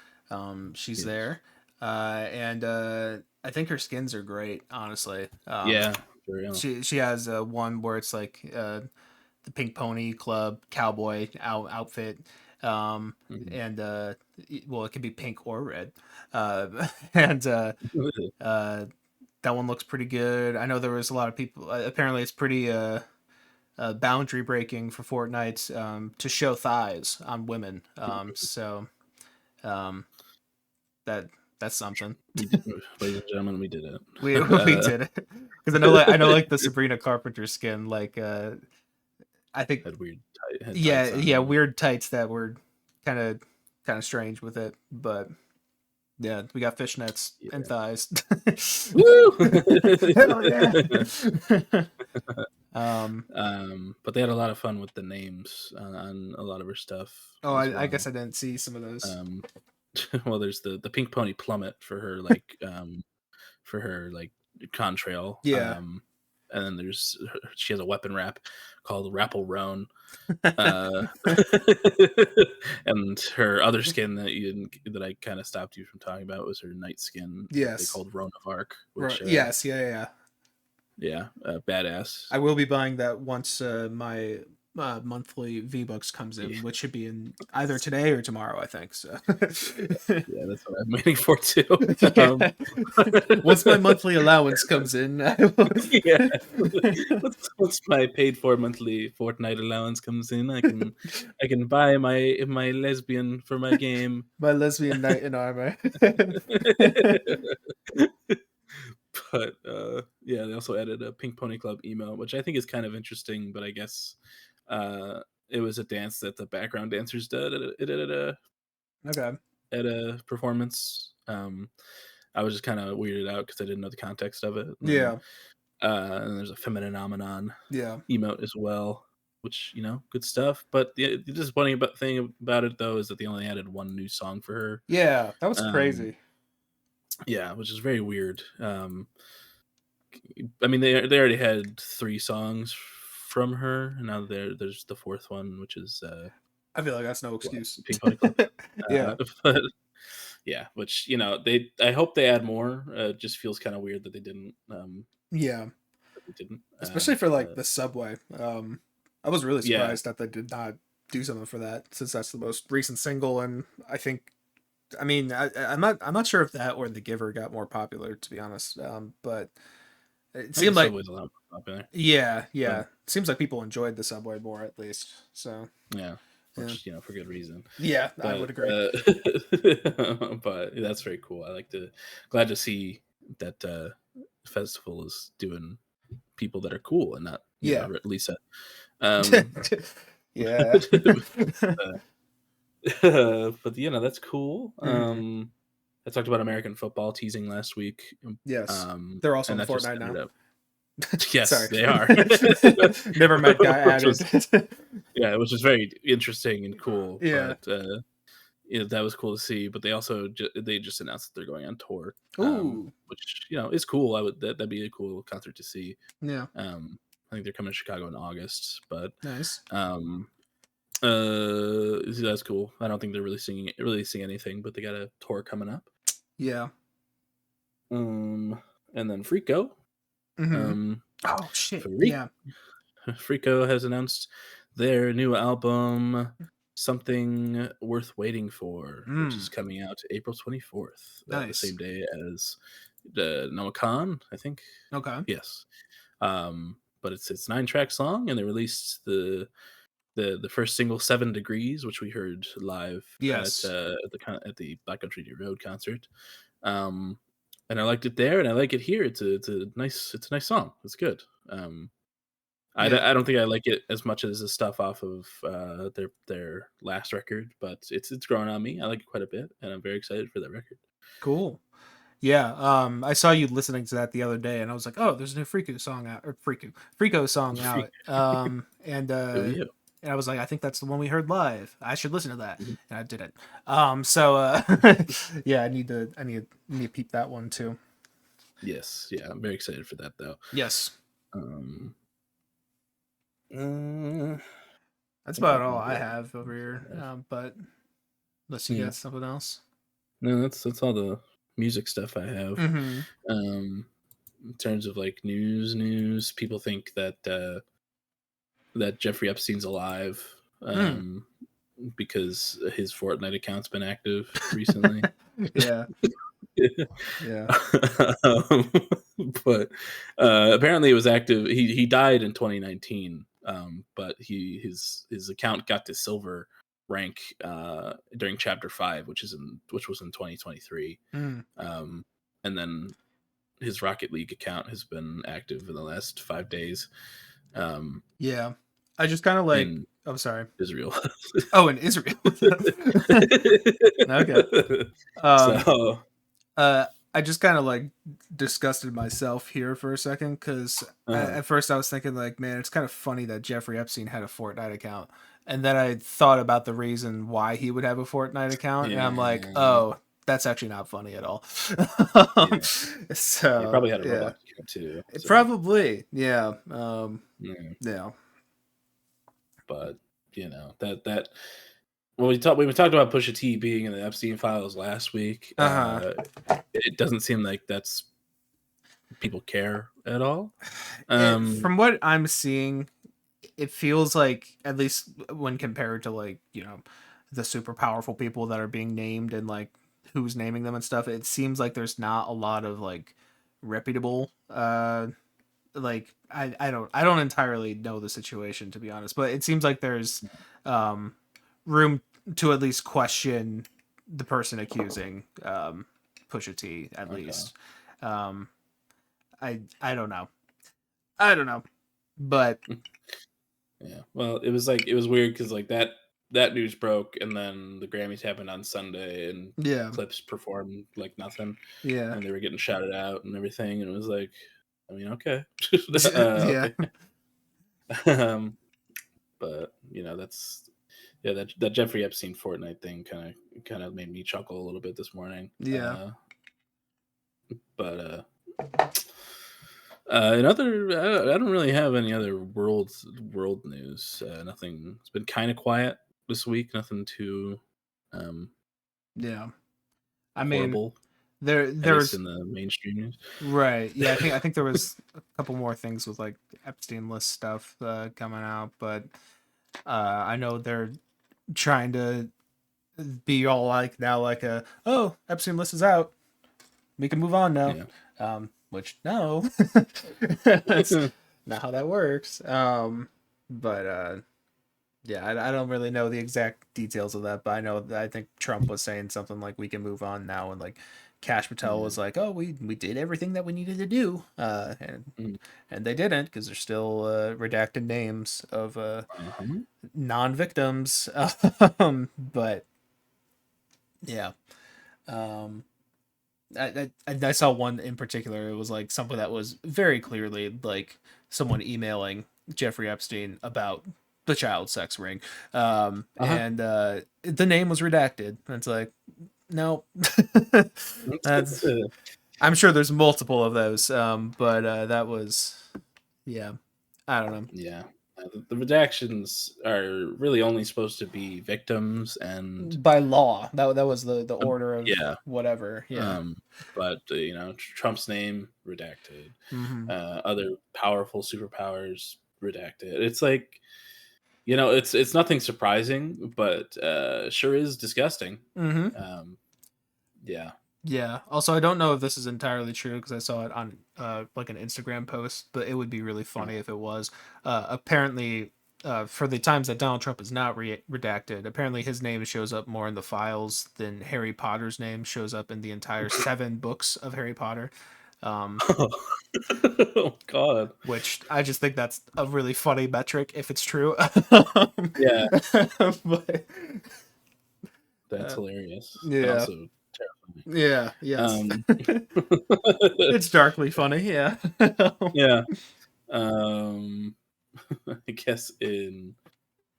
She's Yes. there. And I think her skins are great. Honestly. Yeah, for real. She has one where it's like the Pink Pony Club cowboy outfit, um, Hmm. and well, it can be pink or red, and uh, that one looks pretty good. I know there was a lot of people. Apparently, it's pretty boundary breaking for Fortnite to show thighs on women. So um, that that's something. We did, ladies and gentlemen, we did it. We did it because I know like the Sabrina Carpenter skin. Like I think Had yeah, tights on. yeah, And weird tights that were kind of kind of strange with it, but yeah, we got fishnets and yeah. thighs. Woo! Hell yeah. um. But they had a lot of fun with the names on a lot of her stuff Oh, as I guess well. I didn't see some of those. Um, well, there's the Pink Pony Plummet for her like contrail. Yeah. And then she has a weapon wrap called Rapple Roan. Uh, and her other skin that I kind of stopped you from talking about was her night skin that they Yes. called Roan of Arc, Right. which Yes. Yeah. Yeah. Yeah. yeah, badass. I will be buying that once my monthly V Bucks comes Yeah, in, which should be in either today or tomorrow, I think. So, yeah, that's what I'm waiting for too. yeah. Once my monthly allowance comes in, I will... Yeah, once my paid for monthly Fortnite allowance comes in, I can buy my lesbian for my game. my lesbian knight in armor. But yeah, they also added a Pink Pony Club emo, which I think is kind of interesting. But I guess it was a dance that the background dancers did at a Okay. at a performance. I was just kind of weirded out because I didn't know the context of it. Yeah. And there's a Femininomenon Yeah. emote as well, which good stuff. But the disappointing thing about it though is that they only added one new song for her. Yeah. That was Um, crazy. yeah, which is very weird. I mean, they already had 3 songs from her, and now there's the fourth one, which is I feel like that's no what, excuse. Pink Pony Club. Yeah. But yeah, which they I hope they add more. It just feels kind of weird that they didn't. Yeah. That they didn't. Especially for like the subway. I was really Yeah, surprised that they did not do something for that, since that's the most recent single, and I think, I mean, I'm not sure if that or The Giver got more popular, to be honest. But it I think seemed the like, subway's a lot more popular, yeah, but yeah, it seems like people enjoyed the subway more, at least. So yeah, yeah, which for good reason. yeah, I But would agree. but that's very cool. Glad to see that festival is doing people that are cool and not Yeah, Lisa. Um, yeah. but that's cool. Hmm. I talked about American football teasing last week, Yes, they're also and in that just Fortnite ended now. up. Yes, Sorry, they are. never met guy which added. was Yeah, which was very interesting and cool. Yeah. But that was cool to see. But they also they just announced that they're going on tour, Ooh. which is cool. That'd be a cool concert to see. Yeah. I think they're coming to Chicago in August, but Nice. um, that's cool. I don't think they're releasing anything, but they got a tour coming up. Yeah. And then Frico, Hmm. um, Oh shit. Freak, Yeah. Frico has announced their new album, Something Worth Waiting For, which is Mm. coming out April 24th, the Nice. same day as the Noah Khan, I think. Okay. Yes. But it's 9 tracks long, and they released the first single, 7 Degrees, which we heard live Yes. at the Black Country New Road concert. Um, and I liked it there, and I like it here. It's a nice song. It's good. Yeah. I don't think I like it as much as the stuff off of their last record, but it's growing on me. I like it quite a bit, and I'm very excited for that record. Cool. Yeah. I saw you listening to that the other day, and I was like, oh, there's a new Freako song out, or Freako song out. Who are you? And I was like, I think that's the one we heard live. I should listen to that, Mhm. and I didn't. So yeah, I need to peep that one too. Yes, yeah, I'm very excited for that though. Yes. Um, uh, That's I think about that all might be I all have over I here. have. But unless you Yeah, got something else. no, that's all the music stuff I have. Mm-hmm. In terms of like news, people think that Jeffrey Epstein's alive, Mm. because his Fortnite account's been active recently. Yeah. Yeah. um, but apparently it was active. He died in 2019, but his account got to silver rank during Chapter 5, which was in 2023, Mm. um, and then his Rocket League account has been active in the last 5 days, Yeah. I just kind of like. in I'm sorry. Israel. Oh, in Israel. Okay. Um. So Uh. I just kind of like disgusted myself here for a second, because uh, at first I was thinking like, man, it's kind of funny that Jeffrey Epstein had a Fortnite account, and then I thought about the reason why he would have a Fortnite account, and I'm like, yeah, oh, that's actually not funny at all. yeah. He So probably had a yeah, Roblox account too. it So probably, yeah. yeah, Yeah. but that when we talked about Pusha T being in the Epstein files last week, Uh-huh. it doesn't seem like that's people care at all. From what I'm seeing, it feels like, at least when compared to, like, the super powerful people that are being named, and like who's naming them and stuff, it seems like there's not a lot of like reputable, like, I don't entirely know the situation, to be honest, but it seems like there's um room to at least question the person accusing Pusha T, at Okay, least. um I don't know. I don't know. But yeah. Well, it was weird because like that. that news broke, and then the Grammys happened on Sunday, and Yeah. Clips performed like nothing, Yeah. and they were getting shouted out and everything, and it was like, I mean, okay, Yeah. okay, um, but that's that Jeffrey Epstein Fortnite thing kind of made me chuckle a little bit this morning, Yeah. but another, I don't really have any other world news. Nothing. It's been kind of quiet this week. Nothing too um, Yeah. I mean, horrible, at least there's in the mainstream news. right. Yeah, I think there was a couple more things with like Epstein list stuff coming out, but I know they're trying to be all like now like oh, Epstein list is out. We can move on now. Yeah. Which no. That's not how that works. But yeah, I don't really know the exact details of that, but I know that I think Trump was saying something like we can move on now, and like Cash Patel Yeah. was like, "Oh, we did everything that we needed to do," Mm. and they didn't because there's still redacted names of Uh-huh. non-victims. But yeah, um, I saw one in particular. It was like something that was very clearly like someone emailing Jeffrey Epstein about the child sex ring, Uh-huh. and the name was redacted. And it's like, no, that's. I'm sure there's multiple of those, but that was, yeah, I don't know. Yeah. The redactions are really only supposed to be victims and By law, that was the uh, order of yeah. whatever. Yeah. Um, but Trump's name redacted, Mm-hmm. other powerful superpowers redacted. It's like, it's nothing surprising, but sure is disgusting. Mm-hmm. Um, yeah. Yeah. Also, I don't know if this is entirely true because I saw it on like an Instagram post, but it would be really funny if it was. Apparently, for the times that Donald Trump is not redacted, apparently his name shows up more in the files than Harry Potter's name shows up in the entire 7 books of Harry Potter. Um, Oh God. which I just think that's a really funny metric if it's true. Yeah, But that's uh, hilarious and yeah, also terrifying. yeah, yes, Um, it's darkly funny. Yeah. yeah. Um, I guess in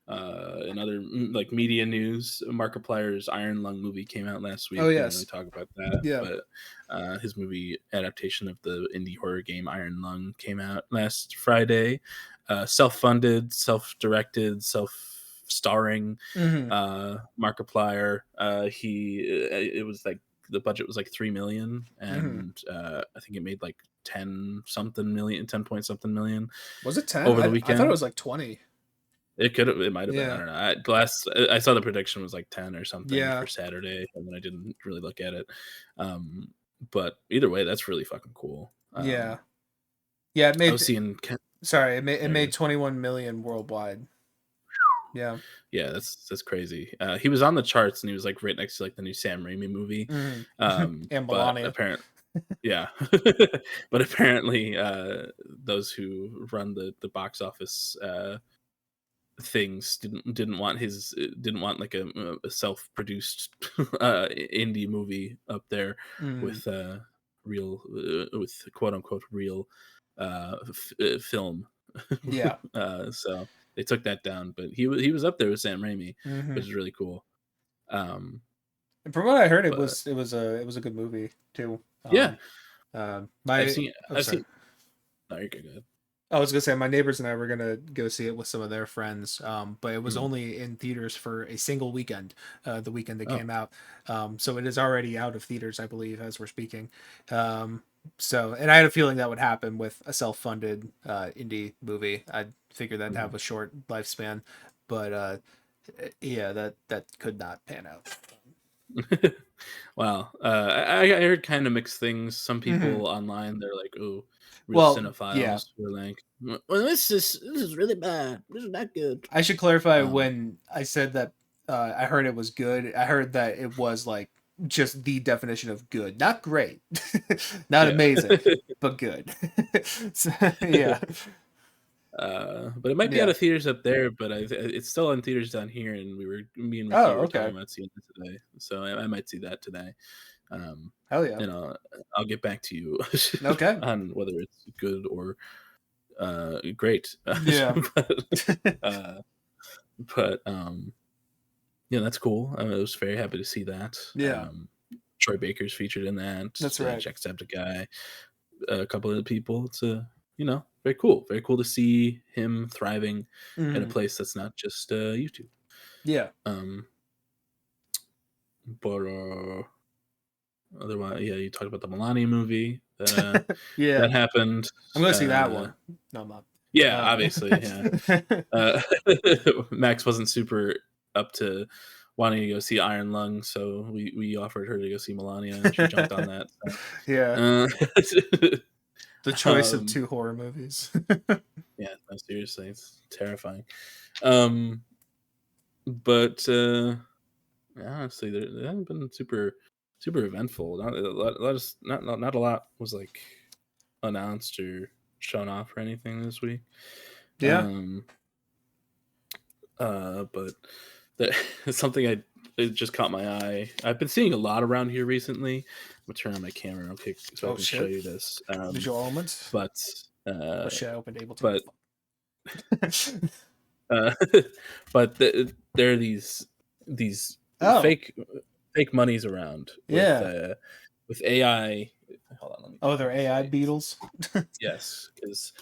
other like media news, Markiplier's Iron Lung movie came out last Oh week. We didn't really yes. talk about that, Yeah. but his movie adaptation of the indie horror game Iron Lung came out last Friday. Self-funded, self-directed, self-starring. Hmm. Markiplier. It was like the budget was like 3 million, Hmm. and I think it made like 10 point something million Was it 10? over the I thought it weekend. was like 20. It might have been. I Yeah. don't know. I saw the prediction was like 10 or something Yeah. for Saturday, and then I didn't really look at it. Um, but either way, that's really fucking cool. Yeah. Yeah. It I was made. seeing. Sorry. It made Sorry, 21 million worldwide. Yeah. yeah, that's crazy. He was on the charts, and he was like right next to like the new Sam Raimi movie. Hmm. And But Melania. apparently, yeah, but apparently, those who run the box office things didn't want like a self-produced indie movie up there Hmm. with real with quote unquote real film. Yeah. So they took that down, but he was up there with Sam Raimi, Hmm. which is really cool. um And from what I heard, it but was a good movie too. yeah, i've My seen oh i've sorry. seen no, you're good. I was gonna say my neighbors and I were gonna go see it with some of their friends, but it was Mhm. only in theaters for a single weekend, the weekend it Oh. came out. So it is already out of theaters, I believe, as we're speaking. Um, and I had a feeling that would happen with a self-funded indie movie. I figured that'd Mhm. have a short lifespan, but yeah, that could not pan out. Wow. I heard kind of mixed things. Some Hmm. people online, they're like, "Oh, real Well, yeah, cinephiles were like, well, this is really bad. This is not good." I should clarify Um, when I said that I heard it was good. I heard that it was like just the definition of good, not great, not yeah. amazing, but good. So, yeah. But it might be out Yeah. of theaters up there, but it's still in theaters down here, and me and Ricky Oh, were talking okay. about seeing it today, so I might see that today. Um, Hell yeah. and I'll get back to you Okay. on whether it's good or great. Yeah. but uh, but yeah, that's cool. I was very happy to see that. Yeah. Troy Baker's featured in that. That's right. Jacksepticeye, a couple of the people. It's very cool. Very cool to see him thriving in a Mhm. place that's not just YouTube. Yeah. Um, but otherwise, yeah, you talked about the Milani movie Yeah. that happened. I'm gonna see that Uh, one. No, I'm not. yeah, obviously, yeah. Uh, Max wasn't super up to wanting to go see Iron Lung, so we offered her to go see Melania, and she jumped on that. Yeah. So. The choice of Um, 2 horror movies. yeah, no, seriously, it's terrifying. Um, but honestly, they haven't been super eventful. Not a lot of, not a lot was like announced or shown off or anything this week. Yeah. Um, but that something it just caught my eye. I've been seeing a lot around here recently. I'm gonna turn on my camera real quick so I Oh, can show shit. you this. Visual Elements? But Oh, uh, shit, I opened Ableton. but Fuck. uh, but there are these Oh, fake monies around yeah. with AI. Hold on, let me Oh, turn they're this AI way. beetles? Yes, because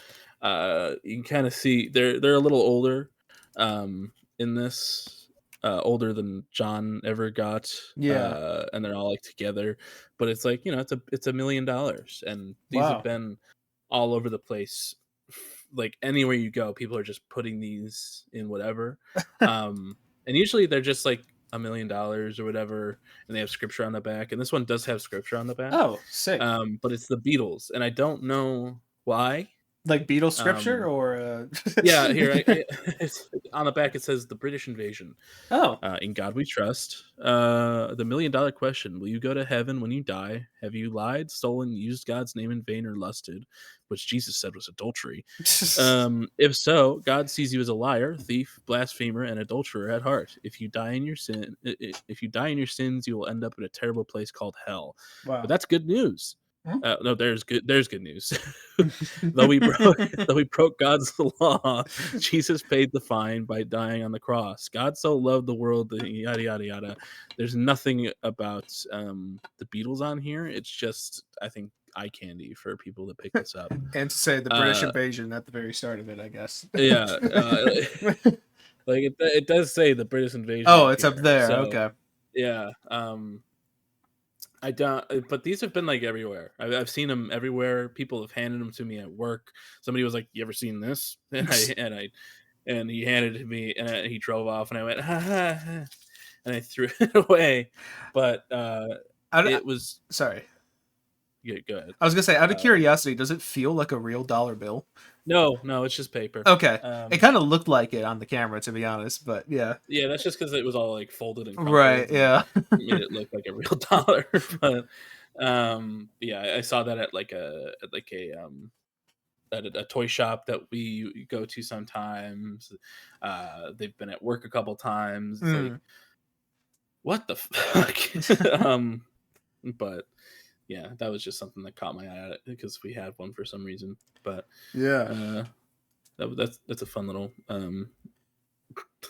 you can kind of see they're a little older in this, older than John ever got, Yeah. and they're all like together. But it's like it's $1 million, and these have Wow. been all over the place. Like anywhere you go, people are just putting these in whatever, and usually they're just like $1 million or whatever, and they have scripture on the back. And this one does have scripture on the back, Oh, sick. but it's the Beatles, and I don't know why. Like Beatles scripture Um, or, yeah, here it's on the back. It says the British invasion. Oh. In God we trust. The $1 million question: will you go to heaven when you die? Have you lied, stolen, used God's name in vain, or lusted, which Jesus said was adultery? If so, God sees you as a liar, thief, blasphemer, and adulterer at heart. If you die in your if you die in your sins, you will end up in a terrible place called hell. But Wow. that's good news. Hmm? No, there's good news. though we broke though we broke God's law, Jesus paid the fine by dying on the cross. God so loved the world that yada yada yada. There's nothing about the Beatles on here. It's just, I think, eye candy for people that pick this up. And to say the British Uh, invasion at the very start of it, I guess. yeah, like it does say the British invasion Oh, up it's up here. there. So Okay. yeah, I don't, but these have been like everywhere. I've seen them everywhere. People have handed them to me at work. Somebody was like, "You ever seen this?" And he handed it to me, and he drove off, and I went, ha, ha, ha, and I threw it away. But I, it was, sorry. yeah, go ahead. I was gonna say, out of Uh, curiosity, does it feel like a real dollar bill? no, it's just paper. Okay. It kind of looked like it on the camera, to be honest, but yeah. Yeah, that's just because it was all like folded and Right, crumpled and yeah. made it look like a real dollar. But yeah, I saw that at a toy shop that we go to sometimes. They've been at work a couple times. It's like, Mm. what the fuck? But yeah, that was just something that caught my eye because we had one for some reason. But Yeah. uh, that's a fun little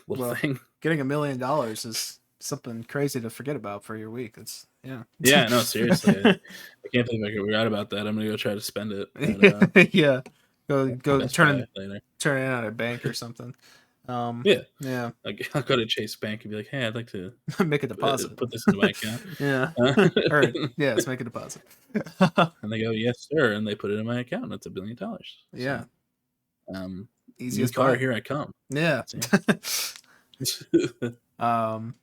Well, thing. getting $1 million is something crazy to forget about for your week. It's yeah. Yeah, no, seriously, I can't believe I forgot about that. I'm gonna go try to spend it, but Yeah. Go Best Buy later. turn it in at a bank or something. Yeah, Yeah. I'll go to Chase Bank and be like, "Hey, I'd like to Make a deposit. put this into my account." Yeah. Uh, Or yeah, let's make a deposit. and they go, "Yes, sir," and they put it in my account. That's $1 billion. Yeah. So, new Easiest car, buy. here I come. Yeah. So, um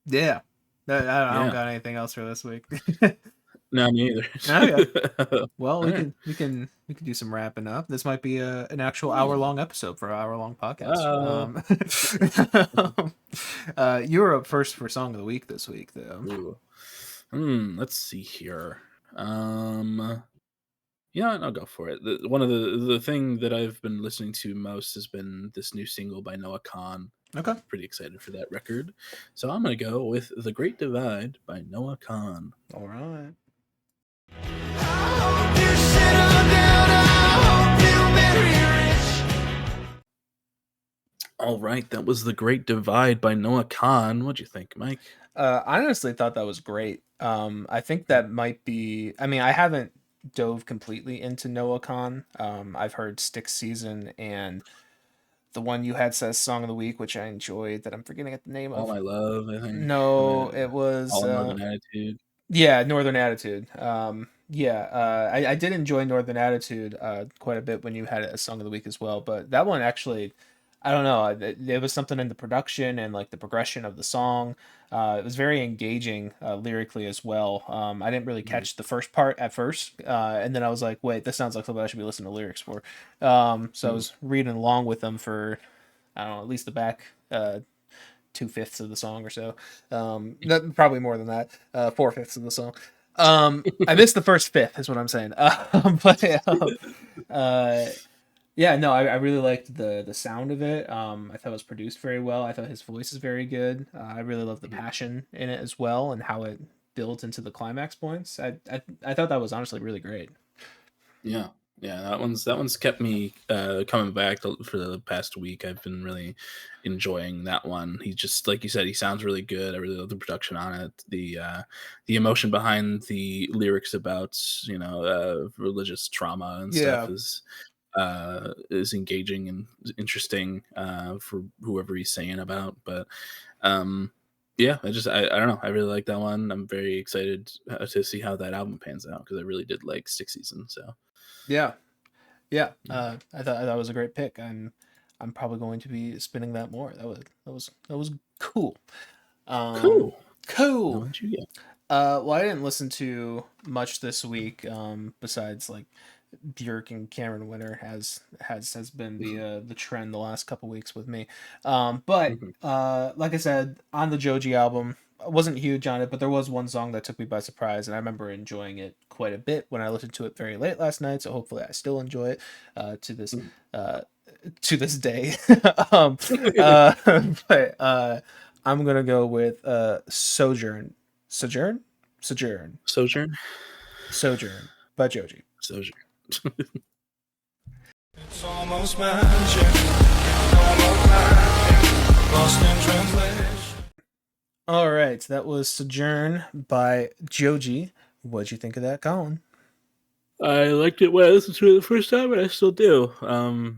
yeah. I don't yeah, got anything else for this week. no, me either. Okay. Well, All we right. can do some wrapping up. This might be an actual Hmm. hour-long episode for an hour-long podcast. Oh. You were up first for song of the week this week, though. Ooh. Let's see here. Yeah, I'll go for it. One of the thing that I've been listening to most has been this new single by Noah Kahan. Okay. Pretty excited for that record. So I'm gonna go with The Great Divide by Noah Kahan. All right. All right, that was The Great Divide by Noah Kahan. What'd you think, Mike? I honestly thought that was great. I think Mhm. that might be. I mean, I haven't dove completely into Noah Khan. I've heard Stick Season and the one you had says Song of the Week, which I enjoyed. That I'm forgetting the name All of. My Love, I think. No, it was All Northern Attitude. yeah, Northern Attitude. Yeah, I did enjoy Northern Attitude quite a bit when you had it as Song of the Week as well. But that one actually, I don't know. There was something in the production and like the progression of the song. It was very engaging lyrically as well. I didn't really Mhm. catch the first part at first, and then I was like, "Wait, this sounds like something I should be listening to lyrics for." So I Mhm. was reading along with them for I don't know, at least the back 2/5 of the song or so. Probably more than that. 4/5 of the song. I missed the first fifth, is what I'm saying. But uh, yeah, no, I really liked the sound of it. I thought it was produced very well. I thought his voice is very good. I really love the Mhm. passion in it as well, and how it builds into the climax points. I thought that was honestly really great. Yeah. Yeah, that one's kept me coming back for the past week. I've been really enjoying that one. He just like you said, he sounds really good. I really love the production on it. The emotion behind the lyrics about, religious trauma and stuff Yeah, is engaging and interesting for whoever he's saying about. But um yeah, I don't know. I really like that one. I'm very excited to see how that album pans out because I really did like Six Season. So yeah, yeah. yeah. I thought it was a great pick. I'm probably going to be spinning that more. That was cool. Um, Cool. Now cool. what you get? Well, I didn't listen to much this week, besides like Björk and Cameron Winter has been Mhm, the trend the last couple weeks with me. But mhm, like I said, on the Joji album, I wasn't huge on it, but there was one song that took me by surprise, and I remember enjoying it quite a bit when I listened to it very late last night. So hopefully, I still enjoy it mhm. uh, to this day. um, but I'm gonna go with Sojourn, Sojourn, Sojourn? Sojourn by Joji. Sojourn. It's almost magic, almost magic, lost in translation. All right, that was Sojourn by Joji. What'd you think of that, Colin? I liked it when I listened to it the first time, and I still do.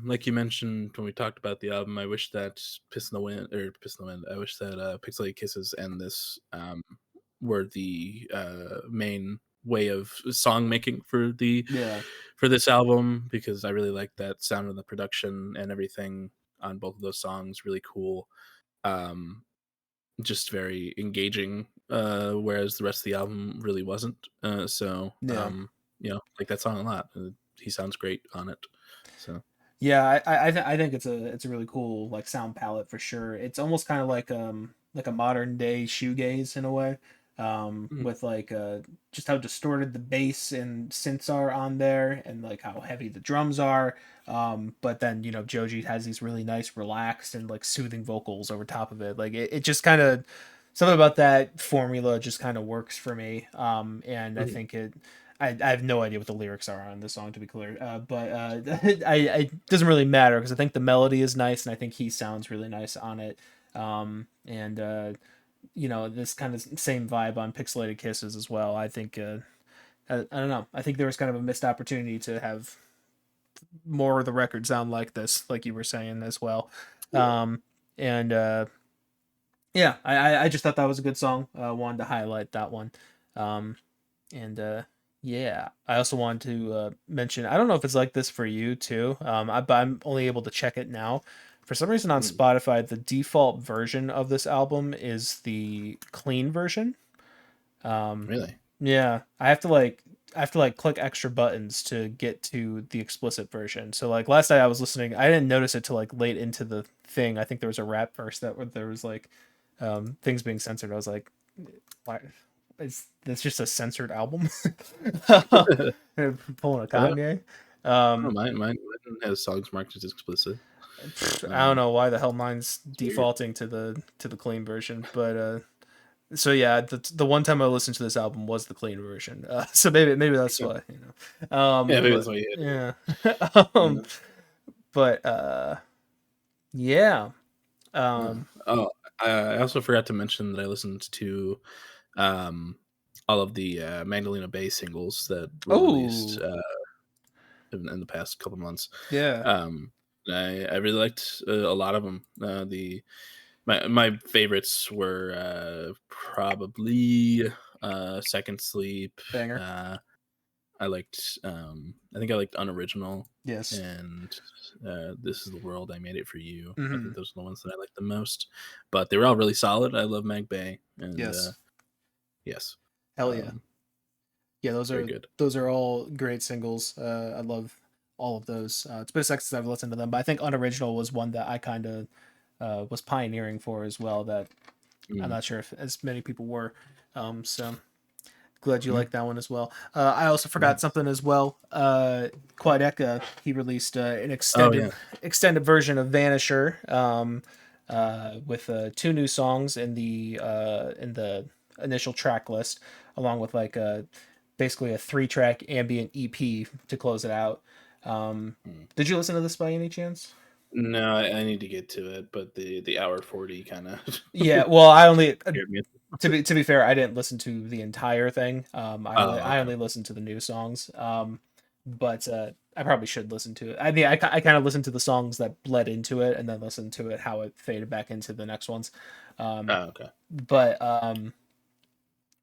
Like you mentioned when we talked about the album, I wish that Piss in the Wind. I wish that Pixelated Kisses and this were the main way of song making Yeah, for this album because I really like that sound and the production and everything on both of those songs. Really cool. Um, just very engaging, whereas the rest of the album really wasn't. yeah, Like that song a lot. He sounds great on it. So, yeah. I think it's a really cool like sound palette for sure. It's almost kind of like a modern day shoegaze in a way, mm, with like just how distorted the bass and synths are on there, and like how heavy the drums are. But then Joji has these really nice, relaxed and like soothing vocals over top of it. Like it just kind of something about that formula just kind of works for me. And I mhm, think I have no idea what the lyrics are on this song to be clear, but I it doesn't really matter because I think the melody is nice and I think he sounds really nice on it. And this kind of same vibe on Pixelated Kisses as well. I think I don't know. I think there was kind of a missed opportunity to have more of the record sound like this, like you were saying as well. yeah, And yeah, I just thought that was a good song. Wanted to highlight that one. Um, and yeah, I also wanted to mention. I don't know if it's like this for you too. But I'm only able to check it now. For some reason on mm, Spotify, the default version of this album is the clean version. Um, really. yeah, I have to like click extra buttons to get to the explicit version. So like last night I was listening, I didn't notice it till like late into the thing. I think there was a rap verse that there was like things being censored. I was like, why? that's just a censored album. Pulling a Well, Kanye. mine has songs marked as explicit. I don't know why the hell mine's defaulting to the clean version, but so yeah, the one time I listened to this album was the clean version. So maybe that's why, you know. Yeah, maybe that's But why you hit yeah. it. But yeah. Oh, I also forgot to mention that I listened to um, all of the Magdalena Bay singles that were released Oh, in the past couple months. yeah. Um, I really liked a lot of them. My favorites were probably Second Sleep. Banger. I liked I think I liked Unoriginal Yes. and This Is the World, I Made It For You. I Mm-hmm. think those are the ones that I liked the most. But they were all really solid. I love Mag Bay and Yes. yes. Hell yeah. Yeah, Very good. those are all great singles. I love all of those. It's been a sec since I've listened to them, but I think Unoriginal was one that I kind of was pioneering for as well. That I'm Mm. not sure if as many people were. So glad you Mm. like that one as well. I also forgot Nice. something as well. Quadeca, he released an Oh yeah. extended version of Vanisher, with 2 new songs in the initial track list, along with like basically a 3-track ambient EP to close it out. Mm. Did you listen to this by any chance? No, I need to get to it, but the hour 40 kind of Yeah, well, I only scared me. to be fair, I didn't listen to the entire thing. Oh, I okay. only listened to the new songs. But I probably should listen to it. I mean, I kind of listened to the songs that bled into it, and then listened to it how it faded back into the next ones. Oh, okay. But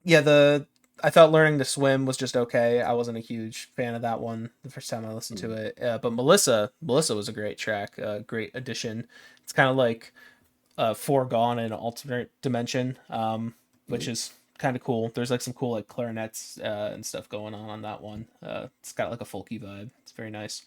yeah, I thought Learning to Swim was just okay. I wasn't a huge fan of that one the first time I listened to Mm. it. But Melissa was a great track, great addition. It's kind of like Foregone in an alternate dimension, which Mm. is kind of cool. There's like some cool like clarinets and stuff going on that one. It's got like a folky vibe. It's very nice.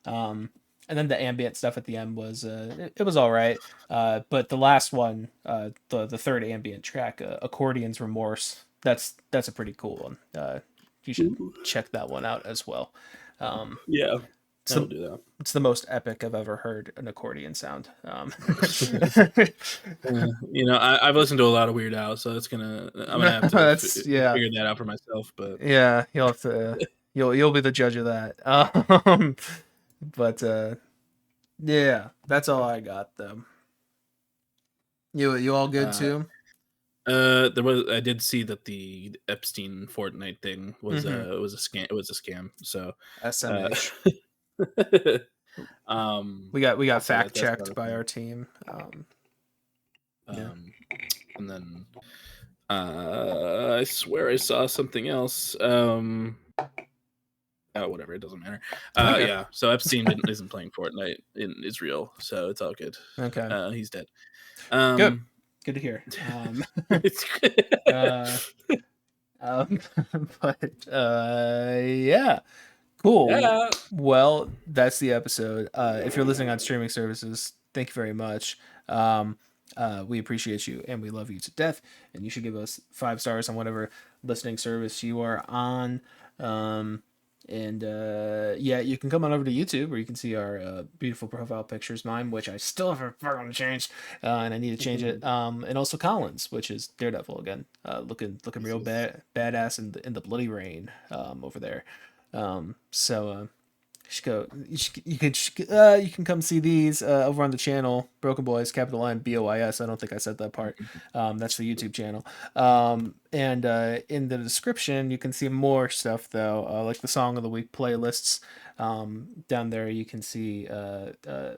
And then the ambient stuff at the end was it was all right. But the last one, the third ambient track, Accordion's Remorse. That's a pretty cool one. You should Ooh. check that one out as well. Yeah, It's I will the, do that. it's the most epic I've ever heard an accordion sound. I've listened to a lot of Weird Al, so I'm gonna have to That's yeah. figure that out for myself. But Yeah, you'll have to you'll be the judge of that. But yeah, that's all I got though. You all good uh, too? I did see that the Epstein Fortnite thing was Mm-hmm. it was a scam. It was a scam. So, uh, SMH. We got so fact that's not checked a by thing. our team. Yeah. And then I swear I saw something else. Whatever, it doesn't matter. Okay. Yeah, so Epstein isn't playing Fortnite in Israel, so it's all good. Okay. He's dead. Good. Good to hear. Uh, um, but yeah. Cool. Yeah. Well, that's the episode. If you're listening on streaming services, thank you very much. We appreciate you and we love you to death. And you should give us 5 stars on whatever listening service you are on. And yeah, you can come on over to YouTube where you can see our beautiful profile pictures. Mine, which I still haven't fucking changed, and I need to change it. And also Colin's, which is Daredevil again, looking real badass in the bloody rain over there. So you should go. You can come see these over on the channel. Broken Boys, capital N BOIS. I don't think I said that part. That's the YouTube channel. And in the description, you can see more stuff though, like the song of the week playlists. Down there, you can see.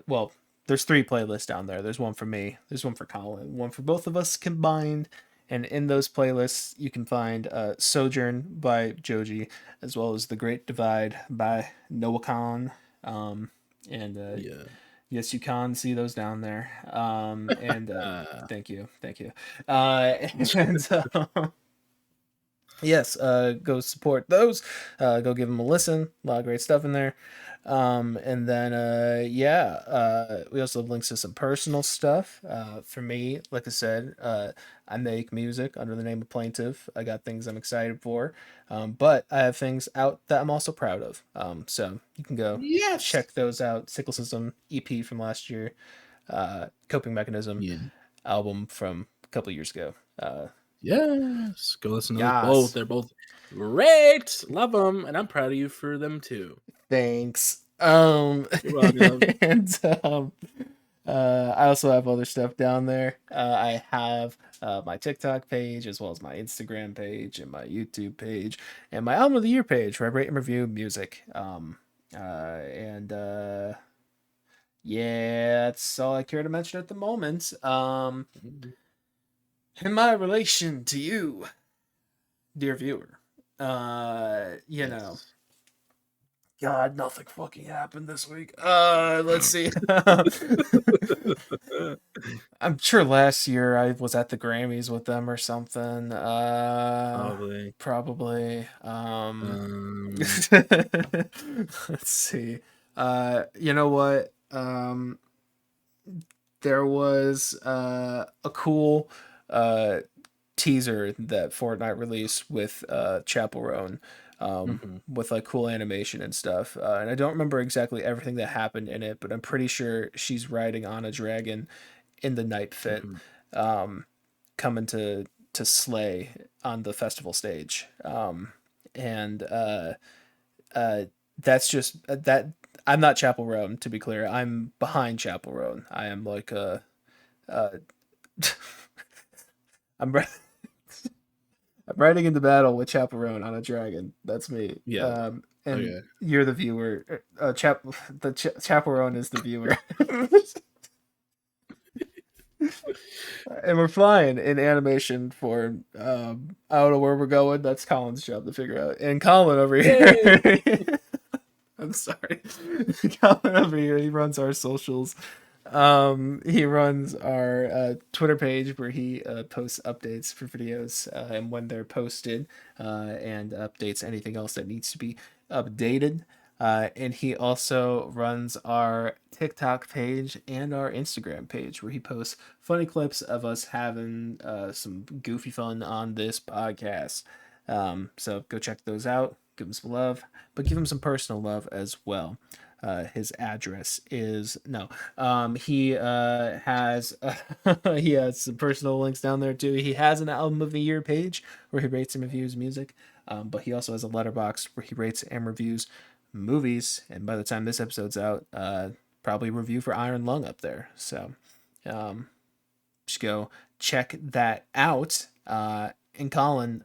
Well, there's 3 playlists down there. There's one for me. There's one for Colin. One for both of us combined. And in those playlists, you can find Sojourn by Joji, as well as The Great Divide by Noah Khan. And Yeah. yes, you can see those down there. And thank you. And yes, go support those. Go give them a listen. A lot of great stuff in there. And then we also have links to some personal stuff. For me, like I said, I make music under the name of Plaintive. I got things I'm excited for, but I have things out that I'm also proud of. So you can go Yes. check those out. Sickle System EP from last year, Coping Mechanism Yeah. album from a couple years ago. Yes. Go listen to those both. Yes. They're both great. Love them, and I'm proud of you for them too. Thanks. You're welcome. And I also have other stuff down there. I have my TikTok page as well as my Instagram page and my YouTube page and my album of the year page where I rate and review music. And yeah, that's all I care to mention at the moment. In my relation to you, dear viewer, you know. Yes. God, nothing fucking happened this week. Let's see. I'm sure last year I was at the Grammys with them or something. Probably. Probably. Um, Let's see. You know what? There was a cool teaser that Fortnite released with Chapel Roan, mhm, with like cool animation and stuff. And I don't remember exactly everything that happened in it, but I'm pretty sure she's riding on a dragon in the night fit, mhm. um, coming to slay on the festival stage. And uh, that's just that. I'm not Chapel Roan, to be clear. I'm behind Chapel Roan. I am like a. Uh, I'm I'm riding into battle with Chaperone on a dragon. That's me. Yeah. And Okay. you're the viewer. Chaperone is the viewer. And we're flying in animation for I don't know where we're going. That's Colin's job to figure out. And Colin over Yay! here. I'm sorry. Colin over here, he runs our socials. He runs our Twitter page where he posts updates for videos and when they're posted, and updates anything else that needs to be updated. And he also runs our TikTok page and our Instagram page where he posts funny clips of us having some goofy fun on this podcast. So go check those out. Give him some love, but give him some personal love as well. His address is no. He has he has some personal links down there too. He has an album of the year page where he rates and reviews music, but he also has a letterbox where he rates and reviews movies. And by the time this episode's out, probably review for Iron Lung up there. So just go check that out. And Colin,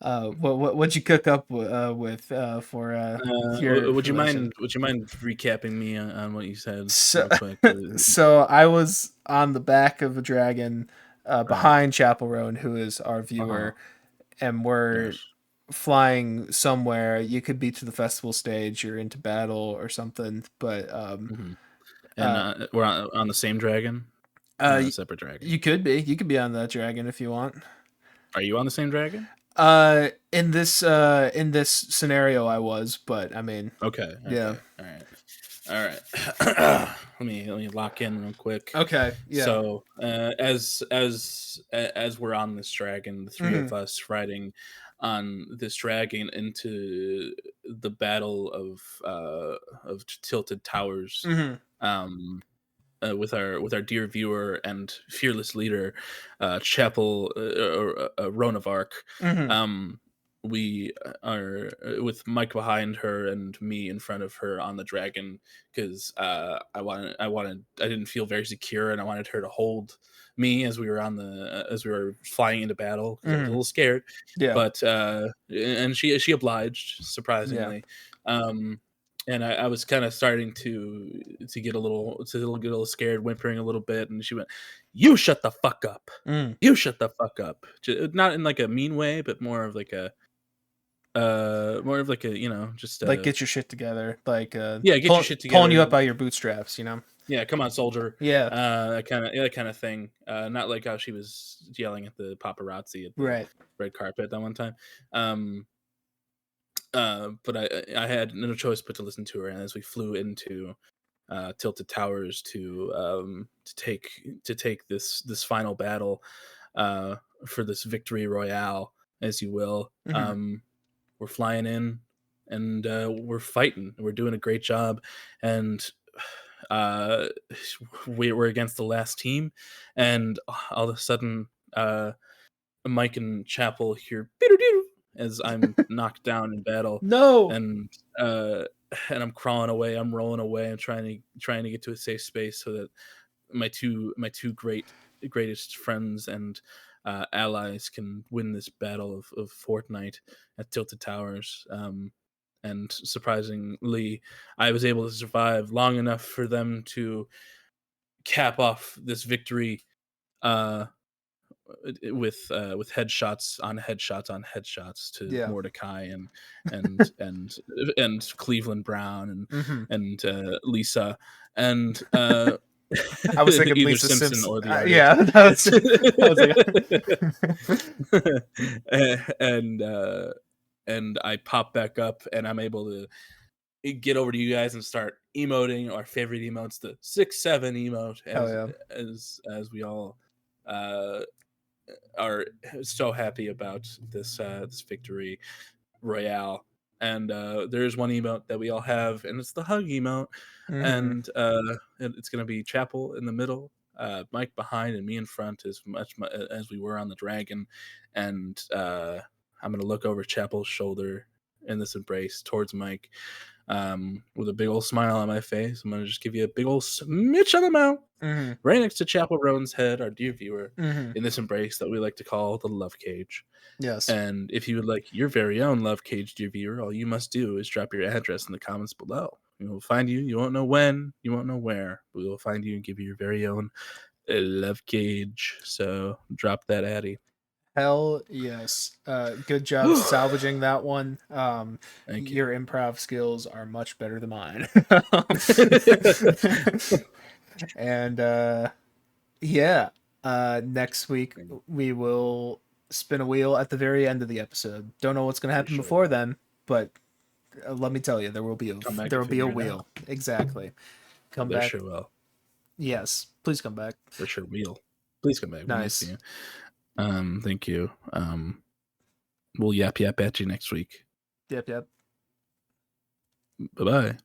what'd you cook up with for your Would you information? mind? Would you mind recapping me on what you said So, real quick? so I was on the back of a dragon Uh, behind Chapel Roan, who is our uh-huh. viewer, and we're Yes. flying somewhere. You could be to the festival stage, you're into battle or something, but Hmm. And uh, we're on the same dragon, or uh, on a separate dragon. you could be on that dragon if you want. Are you on the same dragon? In this scenario, I was, but I mean, Okay. yeah. Okay. All right. All right. let me lock in real quick. Okay, yeah. So, as we're on this dragon, the three Hmm. of us riding on this dragon into the battle of Tilted Towers, Hmm. um, with our dear viewer and fearless leader, Chapel Roan of Arc. Hmm. Um, we are with Mike behind her and me in front of her on the dragon because I didn't feel very secure and I wanted her to hold me as we were as we were flying into battle because I was a Hmm. little scared, Yeah, but and she obliged yeah. surprisingly. Um, and I was kind of starting to get a little scared, whimpering a little bit, and she went, "You shut the fuck up! Mm. You shut the fuck up!" Not in like a mean way, but more of like a More of like a, just Like get your shit together, like yeah, get your shit pulling you together. up by your bootstraps, Yeah, come on, soldier. Yeah. That kind of thing. Not like how she was yelling at the paparazzi at the Right. red carpet that one time. But I had no choice but to listen to her, and as we flew into Tilted Towers to take this final battle for this victory royale, as you will. We're flying in, and we're fighting. We're doing a great job, and uh, we're against the last team, and all of a sudden, Mike and Chapel hear as I'm knocked down in battle, No. and uh, and I'm crawling away. I'm rolling away. I'm trying to get to a safe space so that my two greatest friends and allies can win this battle of Fortnite at Tilted Towers. And surprisingly, I was able to survive long enough for them to cap off this victory uh, with headshots on headshots on headshots to Yeah. Mordecai and Cleveland Brown and Lisa and I was thinking either Lisa Simpson Simpson. or the artist. Yeah, And I pop back up, and I'm able to get over to you guys and start emoting our favorite emotes, the 6-7 emote, hell yeah. as we all are so happy about this victory royale. And there's one emote that we all have, and it's the hug emote. And it's gonna be Chapel in the middle, Mike behind, and me in front, as much as we were on the dragon. And I'm gonna look over Chapel's shoulder in this embrace towards Mike, with a big old smile on my face. I'm gonna just give you a big old smidge on the mouth, right next to Chapel Roan's head, our dear viewer, in this embrace that we like to call the love cage. Yes. And if you would like your very own love cage, dear viewer, all you must do is drop your address in the comments below. We will find you. You won't know when, you won't know where. We will find you and give you your very own love cage. So drop that addy. Hell yes. Good job salvaging that one. Thank you. Your improv skills are much better than mine. And yeah, next week we will spin a wheel at the very end of the episode. Don't know what's going to happen before then, but let me tell you, there will be a wheel. Exactly. Come there back. Sure will. Yes, please come back. There sure will. Please come back. Nice. You. Thank you. We'll yap at you next week. Yep. Bye-bye.